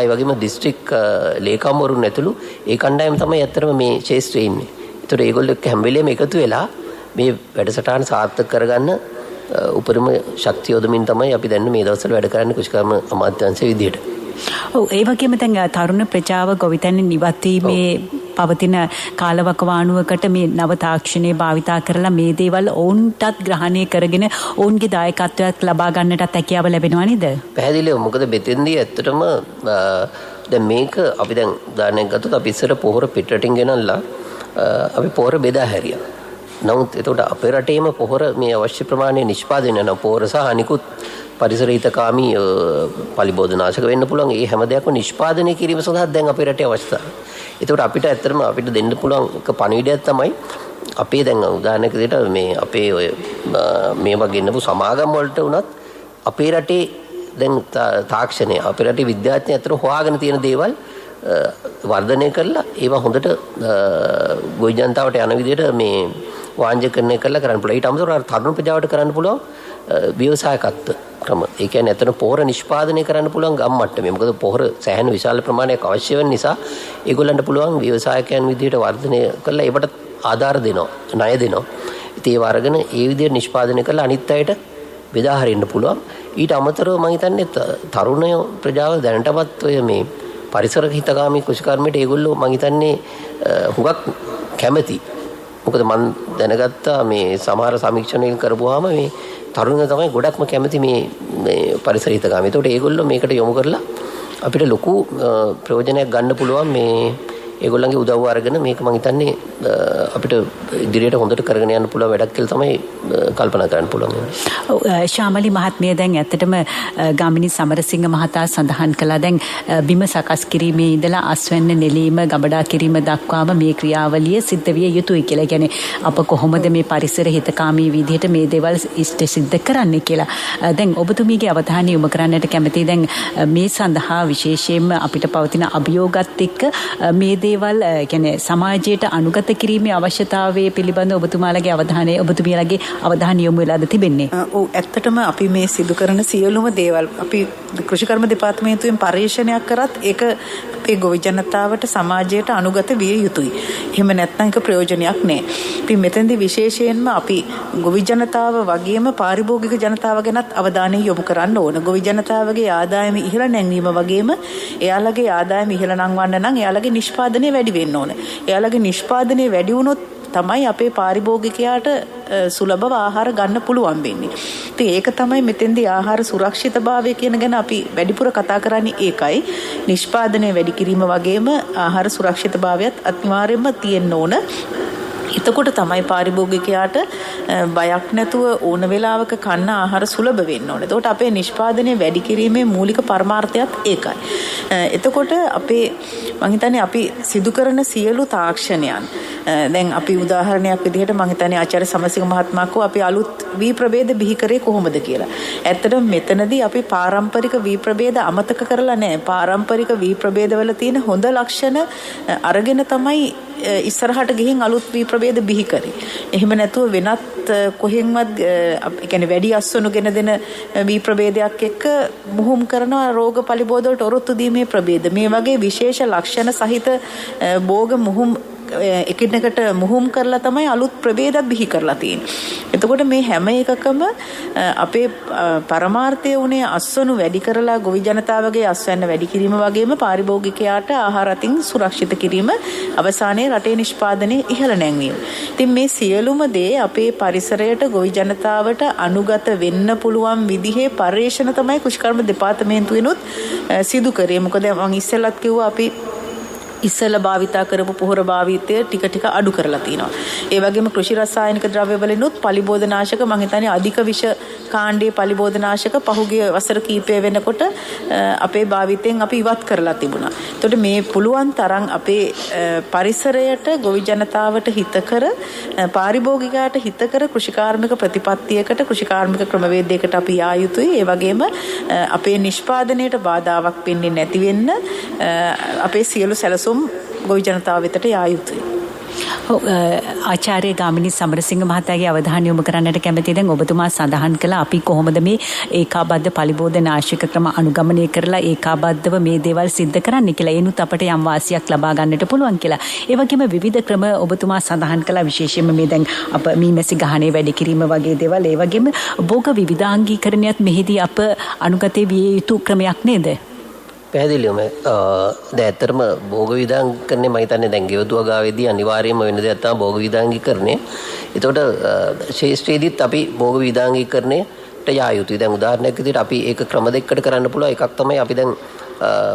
Speaker 3: ඒ වගේම දිස්ත්‍රික් ලේකම්වරුන් ඇතුළු ඒ කණ්ඩායම තමයි ඇත්තටම මේ ශාස්ත්‍රයේ ඉන්නේ. ඒතකොට ඒගොල්ලෝ එක්ක හැම වෙලේම එකතු වෙලා මේ වැඩසටහන සාර්ථක කරගන්න උපරිම ශක්තිය යොදමින් තමයි අපි දැන් මේ දවස්වල වැඩ කරන්නේ කෘෂිකර්ම අමාත්‍යාංශයේ විදිහට.
Speaker 2: ඔව් ඒ වගේම දැන් තරුණ ප්‍රජාව ගොවිතැනින් ඉවත් වීමේ පවතින කාලවකවානුවකට මේ නව තාක්ෂණය භාවිතා කරලා මේ දේවල් ඔවුන්ටත් ග්‍රහණය කරගෙන ඔවුන්ගේ දායකත්වයක් ලබා ගන්නටත් හැකියාව ලැබෙනවා නේද?
Speaker 3: පැහැදිලිව. මොකද මෙතෙන්දී ඇත්තටම දැන් මේක අපි දැන් උදාහරණයක් ගත්තොත් අපි ඉස්සර පොහොර පිටරටින් ගෙනල්ලා අපි පොහොර බෙදා හැරියා. නමුත් එතකොට අපේ රටේම පොහොර මේ අවශ්‍ය ප්‍රමාණය නිෂ්පාදනය කරන පොහොර සහ අනිකුත් පරිසර හිතකාමී පලිබෝධනාශක වෙන්න පුළුවන් ඒ හැම දෙයක්ම නිෂ්පාදනය කිරීම සඳහා දැන් අපේ රටේ අවස්ථාව. එතකොට අපිට ඇත්තටම අපිට දෙන්න පුළුවන් එක පණිවිඩයක් තමයි අපේ දැන් උදාහරණයක් විදිහට මේ අපේ ඔය මේවා ගෙන්නපු සමාගම් වලට උනත් අපේ රටේ දැන් තාක්ෂණය අපේ රටේ විද්‍යාඥයන් අතර හොයාගෙන තියෙන දේවල් වර්ධනය කරලා ඒවා හොඳට ගොවි ජනතාවට යන විදිහට මේ වාණ්‍යකරණය කරලා කරන්න පුළුවන්. ඊට අමතරව තරුණ ප්‍රජාවට කරන්න පුළුවන් ව්‍යවසායකත්ව ක්‍රම. ඒ කියන්නේ එතන පොහොර නිෂ්පාදනය කරන්න පුළුවන් ගම් මට්ටමේ. මොකද පොහොර සෑහෙන විශාල ප්‍රමාණයක් අවශ්‍ය වෙන නිසා ඒගොල්ලන්ට පුළුවන් ව්‍යවසායකයන් විදිහට වර්ධනය කරලා ඒවට ආධාර දෙනවා, ණය දෙනවා. ඉතින් ඒව අරගෙන ඒ විදිහට නිෂ්පාදනය කරලා අනිත් අයට බෙදා හරින්න පුළුවන්. ඊට අමතරව මම හිතන්නේ තරුණ ප්‍රජාව දැනටමත් ඔය මේ පරිසර හිතකාමී කෘෂිකර්මයට ඒගොල්ලෝ මම හිතන්නේ හුඟක් කැමති. මොකද මම දැනගත්තා මේ සමහර සමීක්ෂණයන් කරපුවාම මේ තරුණයෝ තමයි ගොඩක්ම කැමති මේ පරිසර හිතකාමී. ඒකට ඒගොල්ලෝ මේකට යොමු කරලා අපිට ලොකු ප්‍රයෝජනයක් ගන්න පුළුවන් මේ ඒගොල්ලන්ගේ උදව්ව අරගෙන මේක මම හිතන්නේ අපිට ඉදිරියට හොඳට කරගෙන යන්න පුළුවන් වැඩක් කියලා තමයි කල්පනා කරන්න පුළුවන්.
Speaker 2: ඔව් ශාමලි මහත්මිය දැන් ඇත්තටම ගාමිණී සමරසිංහ මහතා සඳහන් කළා දැන් බිම සකස් කිරීමේ ඉඳලා අස්වැන්න නෙලීම ගබඩා කිරීම දක්වාම මේ ක්‍රියාවලිය සිද්ධ විය යුතුයි කියලා. කියන්නේ අප කොහොමද මේ පරිසර හිතකාමී විදිහට මේ දේවල් ඉෂ්ට සිද්ධ කරන්නේ කියලා. දැන් ඔබතුමීගේ අවධානය යොමු කරන්නට කැමතියි. දැන් මේ සඳහා විශේෂයෙන්ම අපිට පවතින අභියෝගات එක්ක මේ දේවල් කියන්නේ සමාජයට අනුගත කිරීමේ අවශ්‍යතාවය පිළිබඳව ඔබතුමාලගේ අවධානය ඔබතුමියලගේ අවධානය යොමු වෙලාද තිබෙන්නේ?
Speaker 4: ඔව් ඇත්තටම අපි මේ සිදු කරන සියලුම දේවල් අපි කෘෂිකර්ම දෙපාර්තමේන්තුවෙන් පරීක්ෂණයක් කරත් ඒක අපේ ගොවි ජනතාවට සමාජයට අනුගත විය යුතුයි. එහෙම නැත්නම් ඒක ප්‍රයෝජනයක් නෑ. ඉතින් මෙතෙන්දී විශේෂයෙන්ම අපි ගොවි ජනතාව වගේම පාරිභෝගික ජනතාව ගැනත් අවධානය යොමු කරන්න ඕන. ගොවි ජනතාවගේ ආදායම ඉහළ නැංවීම වගේම එයාලගේ ආදායම ඉහළ නංවන්න නම් එයාලගේ නිෂ්පාදනය වැඩි වෙන්න ඕන. එයාලගේ නිෂ්පාදනය වැඩි වුණොත් තමයි අපේ පාරිභෝගිකයාට සුලභව ආහාර ගන්න පුළුවන් වෙන්නේ. ඉතින් ඒක තමයි මෙතෙන්දී ආහාර සුරක්ෂිතභාවය කියන ගැන අපි වැඩිපුර කතා කරන්නේ ඒකයි. නිෂ්පාදනය වැඩි කිරීම වගේම ආහාර සුරක්ෂිතභාවයත් අනිවාර්යයෙන්ම තියෙන්න ඕන. එතකොට තමයි පාරිභෝගිකයාට බයක් නැතුව ඕන වෙලාවක කන්න ආහාර සුලභ වෙන්න ඕනේ. එතකොට අපේ නිෂ්පාදනය වැඩි කිරීමේ මූලික පරමාර්ථයත් ඒකයි. එතකොට අපේ මම හිතන්නේ අපි සිදු කරන සියලු තාක්ෂණයන් දැන් අපි උදාහරණයක් විදිහට මම හිතන්නේ ආචාර්ය සමසිංහ මහත්මයා කෝ අපි අලුත් වී ප්‍රභේද බිහි කරේ කොහොමද කියලා. ඇත්තටම මෙතනදී අපි පාරම්පරික වී ප්‍රභේද අමතක කරලා නැහැ. පාරම්පරික වී ප්‍රභේදවල තියෙන හොඳ ලක්ෂණ අරගෙන තමයි ඉස්සරහට ගිහින් අලුත් වී ප්‍රභේද බිහි කරේ. එහෙම නැතුව වෙනත් කොහෙන්වත් ඒ කියන්නේ වැඩි අස්වනු ගෙන දෙන වී ප්‍රභේදයක් එක්ක මුහුම් කරන රෝග පලිබෝධ වලට ඔරොත්තු දීමේ ප්‍රභේද මේ වගේ විශේෂ ලක්ෂණ සහිත භෝග මුහුම් එකිනෙකට මුහුම් කරලා තමයි අලුත් ප්‍රභේද බිහි කරලා තියෙන්නේ. එතකොට මේ හැම එකකම අපේ පරමාර්ථය උනේ අස්වනු වැඩි කරලා ගොවි ජනතාවගේ අස්වැන්න වැඩි කිරීම වගේම පාරිභෝගිකයාට ආහාර අතින් සුරක්ෂිත කිරීම අවසානයේ රටේ නිෂ්පාදනයේ ඉහළ නැංවීම. ඉතින් මේ සියලුම දේ අපේ පරිසරයට ගොවි ජනතාවට අනුගත වෙන්න පුළුවන් විදිහේ පරිශ්‍රණ තමයි කෘෂිකර්ම දෙපාර්තමේන්තුවෙනුත් සිදු කරේ. මොකද මම ඉස්සෙල්ලත් කිව්වා අපි ඉස්සෙල්ලා භාවිතා කරපු පොහොර භාවිතය ටික ටික අඩු කරලා තිනවා. ඒ වගේම කෘෂි රසායනික ද්‍රව්‍ය වලිනුත් පලිබෝධනාශක මම හිතන්නේ අධික විෂ කාණ්ඩයේ පලිබෝධනාශක පහුගිය වසර කීපය වෙනකොට අපේ භාවිතයෙන් අපි ඉවත් කරලා තිබුණා. එතකොට මේ පුළුවන් තරම් අපේ පරිසරයට ගොවි ජනතාවට හිතකර පාරිභෝගිකයාට හිතකර කෘෂිකාර්මික ප්‍රතිපත්තියකට කෘෂිකාර්මික ක්‍රමවේදයකට අපි යා යුතුයි. ඒ වගේම අපේ නිෂ්පාදනයට බාධාවක් වෙන්නේ නැති වෙන්න අපේ සියලු සැලසුම් ගොවි ජනතාව වෙතට යා යුතුයි.
Speaker 2: ආචාර්ය ගාමිණී සමරසිංහ මහතාගේ අවධානය යොමු කරන්නට කැමැතියි. දැන් ඔබතුමා සඳහන් කළා අපි කොහොමද මේ ඒකාබද්ධ පලිබෝධ නාශක ක්‍රම අනුගමනය කරලා ඒකාබද්ධව මේ දේවල් සිද්ධ කරන්නේ කියලා. ඒනුත් අපට යම් වාසියක් ලබා ගන්නට පුළුවන් කියලා. ඒ වගේම විවිධ ක්‍රම ඔබතුමා සඳහන් කළා, විශේෂයෙන්ම මේ දැන් අප මීමැසි ගහණය වැඩි කිරීම වගේ දේවල්. ඒ වගේම භෝග විවිධාංගීකරණයත් මෙහිදී අප අනුගතේ විය යුතු ක්‍රමයක් නේද?
Speaker 3: පැහැදිලිවම දැන් ඇත්තටම භෝග විවිධාංගීකරණය මම හිතන්නේ දැන් ගෙවතු වගාවේදී අනිවාර්යයෙන්ම වෙන දෙයක් තමයි භෝග විවිධාංගීකරණය. ඒතකොට ශේෂ්ත්‍රයේදීත් අපි භෝග විවිධාංගීකරණයට යා යුතුයි. දැන් උදාහරණයක් විදිහට අපි ඒක ක්‍රම දෙකකට කරන්න පුළුවන්. එකක් තමයි අපි දැන්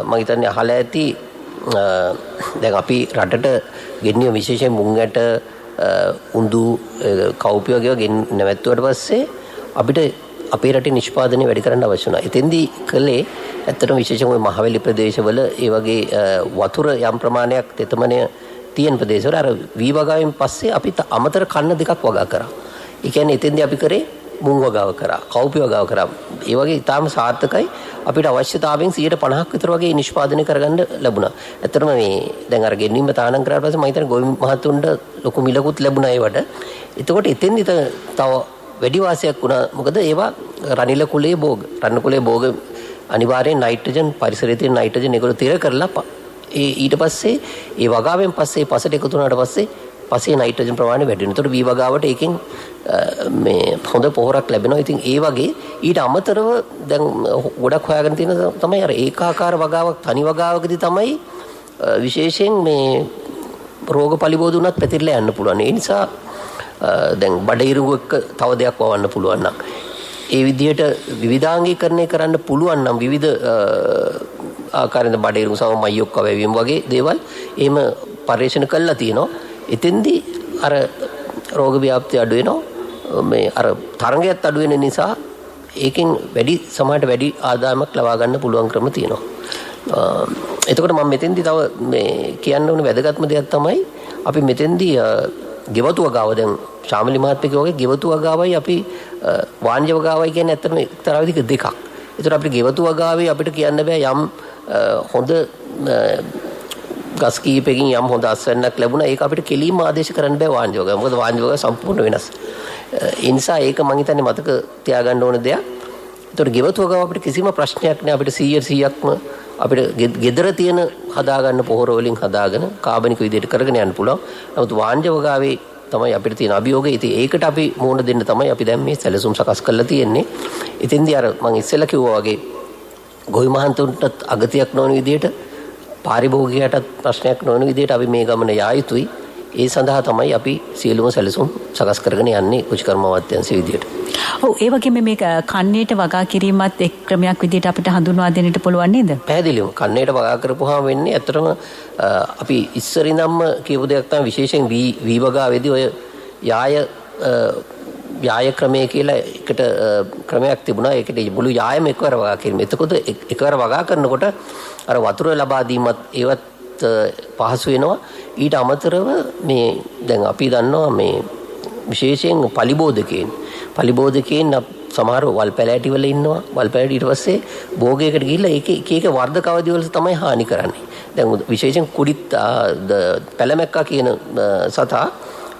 Speaker 3: මම හිතන්නේ අහලා ඇති දැන් අපි රටට ගෙන්නිය විශේෂයෙන් මුං ඇට උඳු කවුපි වගේ නැවැත්තුවට පස්සේ අපිට අපේ රටේ නිෂ්පාදනය වැඩි කරන්න අවශ්‍ය වුණා. එතෙන්දී කළේ ඇත්තටම විශේෂයෙන් ওই මහවැලි ප්‍රදේශවල ඒ වගේ වතුර යම් ප්‍රමාණයක් තෙතමනය තියෙන ප්‍රදේශවල අර වී වගාවෙන් පස්සේ අපි අමතර කන්න දෙකක් වගා කරා. ඒ කියන්නේ එතෙන්දී අපි කරේ මුං වගාව කරා, කවුපි වගාව කරා. ඒ වගේ ඊටාම සාර්ථකයි. අපිට අවශ්‍යතාවයෙන් 50% විතර වගේ නිෂ්පාදනය කරගන්න ලැබුණා. ඇත්තටම මේ දැන් අර ගෙන්වීම තානම් කරාට පස්සේ මම හිතන්නේ ගොවි මහතුන්ට ලොකු මිලකුත් ලැබුණා ඒවට. එතකොට එතෙන්දී තව වැඩි වාසියක් වුණා. මොකද ඒවා රනිල කුලයේ භෝග. රණ කුලයේ භෝග අනිවාර්යෙන් නයිට්‍රජන් පරිසරයේ තියෙන නයිට්‍රජන් ඒගොල්ලෝ තිර කරලා ඊට පස්සේ ඒ වගාවෙන් පස්සේ පසට එකතු වුණාට පස්සේ පස්සේ නයිට්‍රජන් ප්‍රමාණය වැඩි වෙනවා. ඒතකොට වී වගාවට ඒකෙන් මේ හොඳ පොහොරක් ලැබෙනවා. ඉතින් ඒ වගේ ඊට අමතරව දැන් ගොඩක් හොයාගෙන තියෙන තමයි අර ඒකාකාර වගාවක් තනි වගාවකදී තමයි විශේෂයෙන් මේ රෝග පලිබෝධ උනත් පැතිරලා යන්න පුළුවන්. ඒ නිසා දැන් බඩිරුව එක්ක තව දෙයක් වවන්න පුළුවන් නම් ඒ විදිහට විවිධාංගීකරණය කරන්න පුළුවන් නම් විවිධ ආකාරයෙන් බඩිරුව සම මයියොක්ක වැවීම වගේ දේවල් එහෙම පරිශන කළා තියෙනවා. එතෙන්දී අර රෝග ව්‍යාප්තිය අඩු වෙනවා. මේ අර තරංගයත් අඩු වෙන නිසා ඒකෙන් සමහරට වැඩි ආදායමක් ලබා ගන්න පුළුවන් ක්‍රම තියෙනවා. එතකොට මම මෙතෙන්දී තව මේ කියන්න ඕනේ වැදගත්ම දෙයක් තමයි අපි මෙතෙන්දී ගෙවතු වගාව දැන් ශාමලි මහත්මිය වගේ ගෙවතු වගාවයි අපි වාණිජ වගාවයි කියන්නේ ඇත්තටම එක්තරා විදිහක දෙකක්. ඒතර අපිට ගෙවතු වගාවේ අපිට කියන්න බෑ යම් හොඳ ගස් කීපකින් යම් හොඳ අස්වැන්නක් ලැබුණා ඒක අපිට කෙලින්ම ආදේශ කරන්න බෑ වාණිජ වගාව. මොකද වාණිජ වගාව සම්පූර්ණ වෙනස්. ඒ නිසා ඒක මම හිතන්නේ මතක තියාගන්න ඕන දෙයක්. ඒතර ගෙවතු වගාව අපිට කිසිම ප්‍රශ්නයක් නෑ. අපිට 100%ක්ම අපිට gedara තියෙන හදාගන්න පොහොර වලින් හදාගෙන කාබනික විදිහට කරගෙන යන්න පුළුවන්. නමුත් වාණිජ වගාවේ තමයි අපිට තියෙන අභියෝගය. ඉතින් ඒකට අපි මුහුණ දෙන්න තමයි අපි දැන් මේ සැලසුම් සකස් කරලා තියෙන්නේ. ඉතින්දී අර මම ඉස්සෙල්ලා කිව්වා වගේ ගොවි මහන්තුන්ටත් අගතියක් නොවන විදිහට පාරිභෝගිකයටත් ප්‍රශ්නයක් නොවන විදිහට අපි මේ ගමන යා යුතුයි. ඒ සඳහා තමයි අපි සියලුම සැලසුම් සකස් කරගෙන යන්නේ කුෂිකර්ම අමාත්‍යාංශ විදිහට.
Speaker 2: ඔව් ඒ වගේම මේක කන්නේට වගා කිරීමත් එක් ක්‍රමයක් විදිහට අපිට හඳුන්වා දෙන්නට පුළුවන් නේද?
Speaker 3: පැහැදිලිවම කන්නේට වගා කරපුවාම වෙන්නේ ඇත්තටම අපි ඉස්සර ඉඳන්ම කියපු දෙයක් තමයි විශේෂයෙන් වී වගාවේදී ඔය යාය ක්‍රමය කියලා එකට ක්‍රමයක් තිබුණා. ඒකට මුළු යායම එකවර වගා කිරීම. එතකොට එකවර වගා කරනකොට අර වතුර ලබා දීමත් ඒවත් පහසු වෙනවා. ඊට අමතරව මේ දැන් අපි දන්නවා මේ විශේෂයෙන් පලිබෝධකයන් සමහර වල් පැලෑටි වල ඉන්නවා. වල් පැලෑටි ඊට පස්සේ භෝගයකට ගිහිල්ලා ඒක එක වර්ධක අවදි වල තමයි හානි කරන්නේ. දැන් විශේෂයෙන් කුඩිත් පැලමැක්කා කියන සතා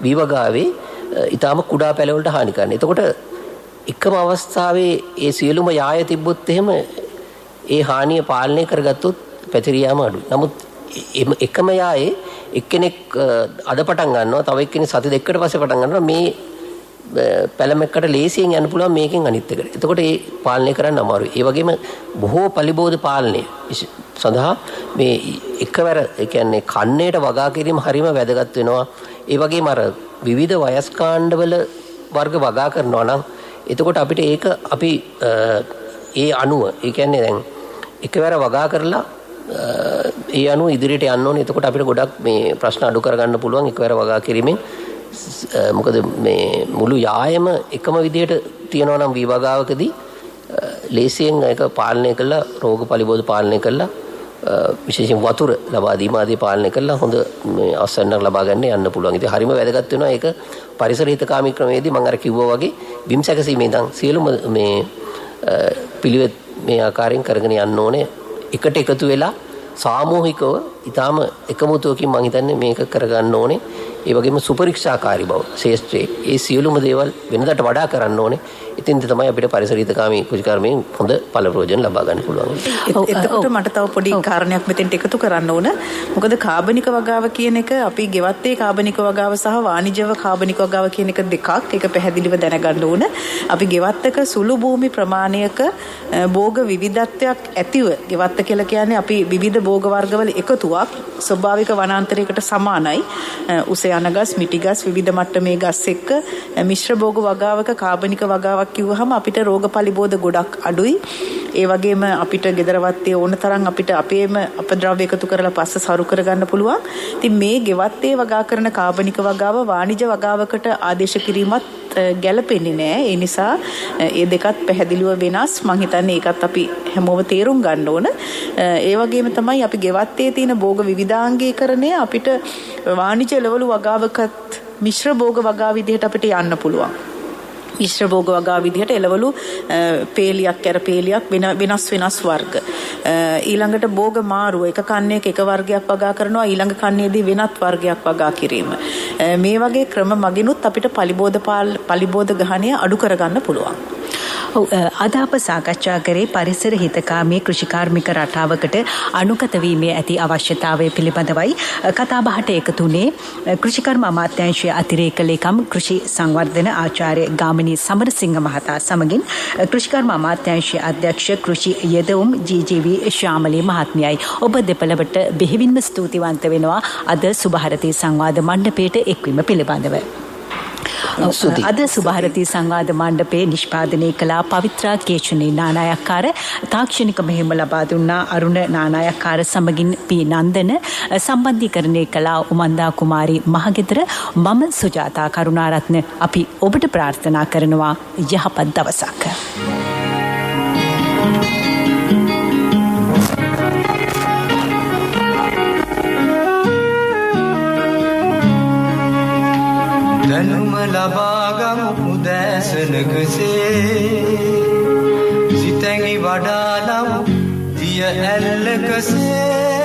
Speaker 3: වීවගාවේ ඊටාම කුඩා පැල වලට හානි කරන්නේ. එතකොට එකම අවස්ථාවේ ඒ සියලුම යාය තිබ්බොත් එහෙම ඒ හානිය පාලනය කරගත්තොත් පැතිරියාම අඩුයි. නමුත් එකම යායේ එක්කෙනෙක් අද පටන් ගන්නවා, තව එක්කෙනෙක් සති දෙකකට පස්සේ පටන් ගන්නවා. මේ පැලමැක්කට ලේසියෙන් යන්න පුළුවන් මේකෙන් අනිත් එකට. එතකොට ඒ පාලනය කරන්න අමාරුයි. ඒ වගේම බොහෝ පලිබෝධ පාලනය සඳහා මේ එකවර ඒ කියන්නේ කන්නේට වගා කිරීම හරිම වැදගත් වෙනවා. ඒ වගේම අර විවිධ වයස් කාණ්ඩවල වර්ග වගා කරනවා නම් එතකොට අපිට ඒක අපි ඒ අණුව ඒ කියන්නේ දැන් එකවර වගා කරලා ඒ අණුව ඉදිරියට යන්න ඕනේ. එතකොට අපිට ගොඩක් මේ ප්‍රශ්න අඩු කරගන්න පුළුවන් එකවර වගා කිරීමෙන්. මොකද මේ මුළු යායම එකම විදිහට තියනවා නම් විභාගාවකදී ලේසියෙන් ඒක පාලනය කළා, රෝග පලිබෝධ පාලනය කළා, විශේෂයෙන් වතුර ලබා දීම ආදී පාලනය කළා හොඳ මේ අස්වැන්නක් ලබා ගන්න යන්න පුළුවන්. ඉතින් හරිම වැදගත් වෙනවා ඒක පරිසර හිතකාමී ක්‍රමයේදී මම අර කිව්වා වගේ බිම් සැකසීමේ ඉඳන් සියලුම මේ පිළිවෙත් මේ ආකාරයෙන් කරගෙන යන්න ඕනේ. එකට එකතු වෙලා සාමූහිකව ඊටාම එකමුතුවකින් මම හිතන්නේ මේක කරගන්න ඕනේ. ඒ වගේම සුපරීක්ෂාකාරී බව ශේෂ්ත්‍රයේ ඒ සියලුම දේවල් වෙනදාට වඩා කරන්න ඕනේ. ඉතින් තමයි අපිට පරිසර හිතකාමී කෘෂිකර්මයෙන් හොඳ ඵල ප්‍රයෝජන ලබා ගන්න පුළුවන්.
Speaker 4: එතකොට මට තව පොඩි කාරණයක් මෙතෙන්ට එකතු කරන්න ඕන. මොකද කාබනික වගාව කියන එක අපි ගෙවත්තේ කාබනික වගාව සහ වාණිජව කාබනික වගාව කියන එක දෙකක්. ඒක පැහැදිලිව දැනගන්න ඕන. අපි ගෙවත්තක සුළු භූමි ප්‍රමාණයක භෝග විවිධත්වයක් ඇතිව ගෙවත්ත කියලා කියන්නේ අපි විවිධ භෝග වර්ගවල එකතුවක් ස්වභාවික වනාන්තරයකට සමානයි. උස යන ගස්, මිටි ගස්, විවිධ මට්ටමේ ගස් එක්ක මිශ්‍ර භෝග වගාවක කාබනික වගාවක් කිව්වහම අපිට රෝග පලිබෝධ ගොඩක් අඩුයි. ඒ වගේම අපිට ගෙදරවත්තේ ඕන තරම් අපිට අපේම අපද්‍රව්‍ය එකතු කරලා පස්ස සරු කරගන්න පුළුවන්. ඉතින් මේ ගෙවත්තේ වගා කරන කාබනික වගාව වාණිජ වගාවකට ආදේශ කිරීමත් ගැලපෙන්නේ නැහැ. ඒ නිසා ඒ දෙකත් පැහැදිලිව වෙනස්. මම හිතන්නේ ඒකත් අපි හැමෝම තේරුම් ගන්න ඕන. ඒ වගේම තමයි අපි ගෙවත්තේ තියෙන භෝග විවිධාංගීකරණය අපිට වාණිජ ලෙවල් වගාවකත් මිශ්‍ර භෝග වගාව විදිහට අපිට යන්න පුළුවන්. මිශ්‍ර භෝග වගාව විදිහට එළවලු පේලියක් කර පේලියක් වෙනස් වර්ග. ඊළඟට භෝග මාරුව එක කන්නයක එක වර්ගයක් වගා කරනවා, ඊළඟ කන්නයේදී වෙනත් වර්ගයක් වගා කිරීම. මේ වගේ ක්‍රම මගිනුත් අපිට පලිබෝධ ගහණය අඩු කරගන්න පුළුවන්.
Speaker 2: අද අප සාකච්ඡා කරේ පරිසර හිතකාමී කෘෂිකාර්මික රටාවකට අනුගත වීමේ ඇති අවශ්‍යතාවය පිළිබඳවයි. කතාබහට එකතුනේ කෘෂිකර්ම අමාත්‍යාංශයේ අතිරේක ලේකම් කෘෂි සංවර්ධන ආචාර්ය ගාමිණී සමරසිංහ මහතා සමගින් කෘෂිකර්ම අමාත්‍යාංශයේ අධ්‍යක්ෂ කෘෂි යෙදවුම් ජී.ජී.වී. ශ්‍යාමලී මහත්මියයි. ඔබ දෙපළවට බෙහෙවින්ම ස්තුතිවන්ත වෙනවා අද සුභාරතී සංවාද මණ්ඩපයට එක්වීම පිළිබඳව. අද සුභාරතී සංවාද මණ්ඩපයේ නිෂ්පාදනය කළ පවිත්‍රා කේචුනී නානායක්කාර, තාක්ෂණික මෙහෙයුම ලබා දුන්නා අරුණ නානායක්කාර සමගින් පී නන්දන, සම්බන්ධීකරණය කළ උමන්දා කුමාරී මහගෙදර, මම සුජාතා කරුණාරත්න. අපි ඔබට ප්‍රාර්ථනා කරනවා යහපත් දවසක්.
Speaker 5: දැනුම ලබාගමු උදෑසනකසේ සිතැඟි වඩාලමු දිය ඇල්ලකසේ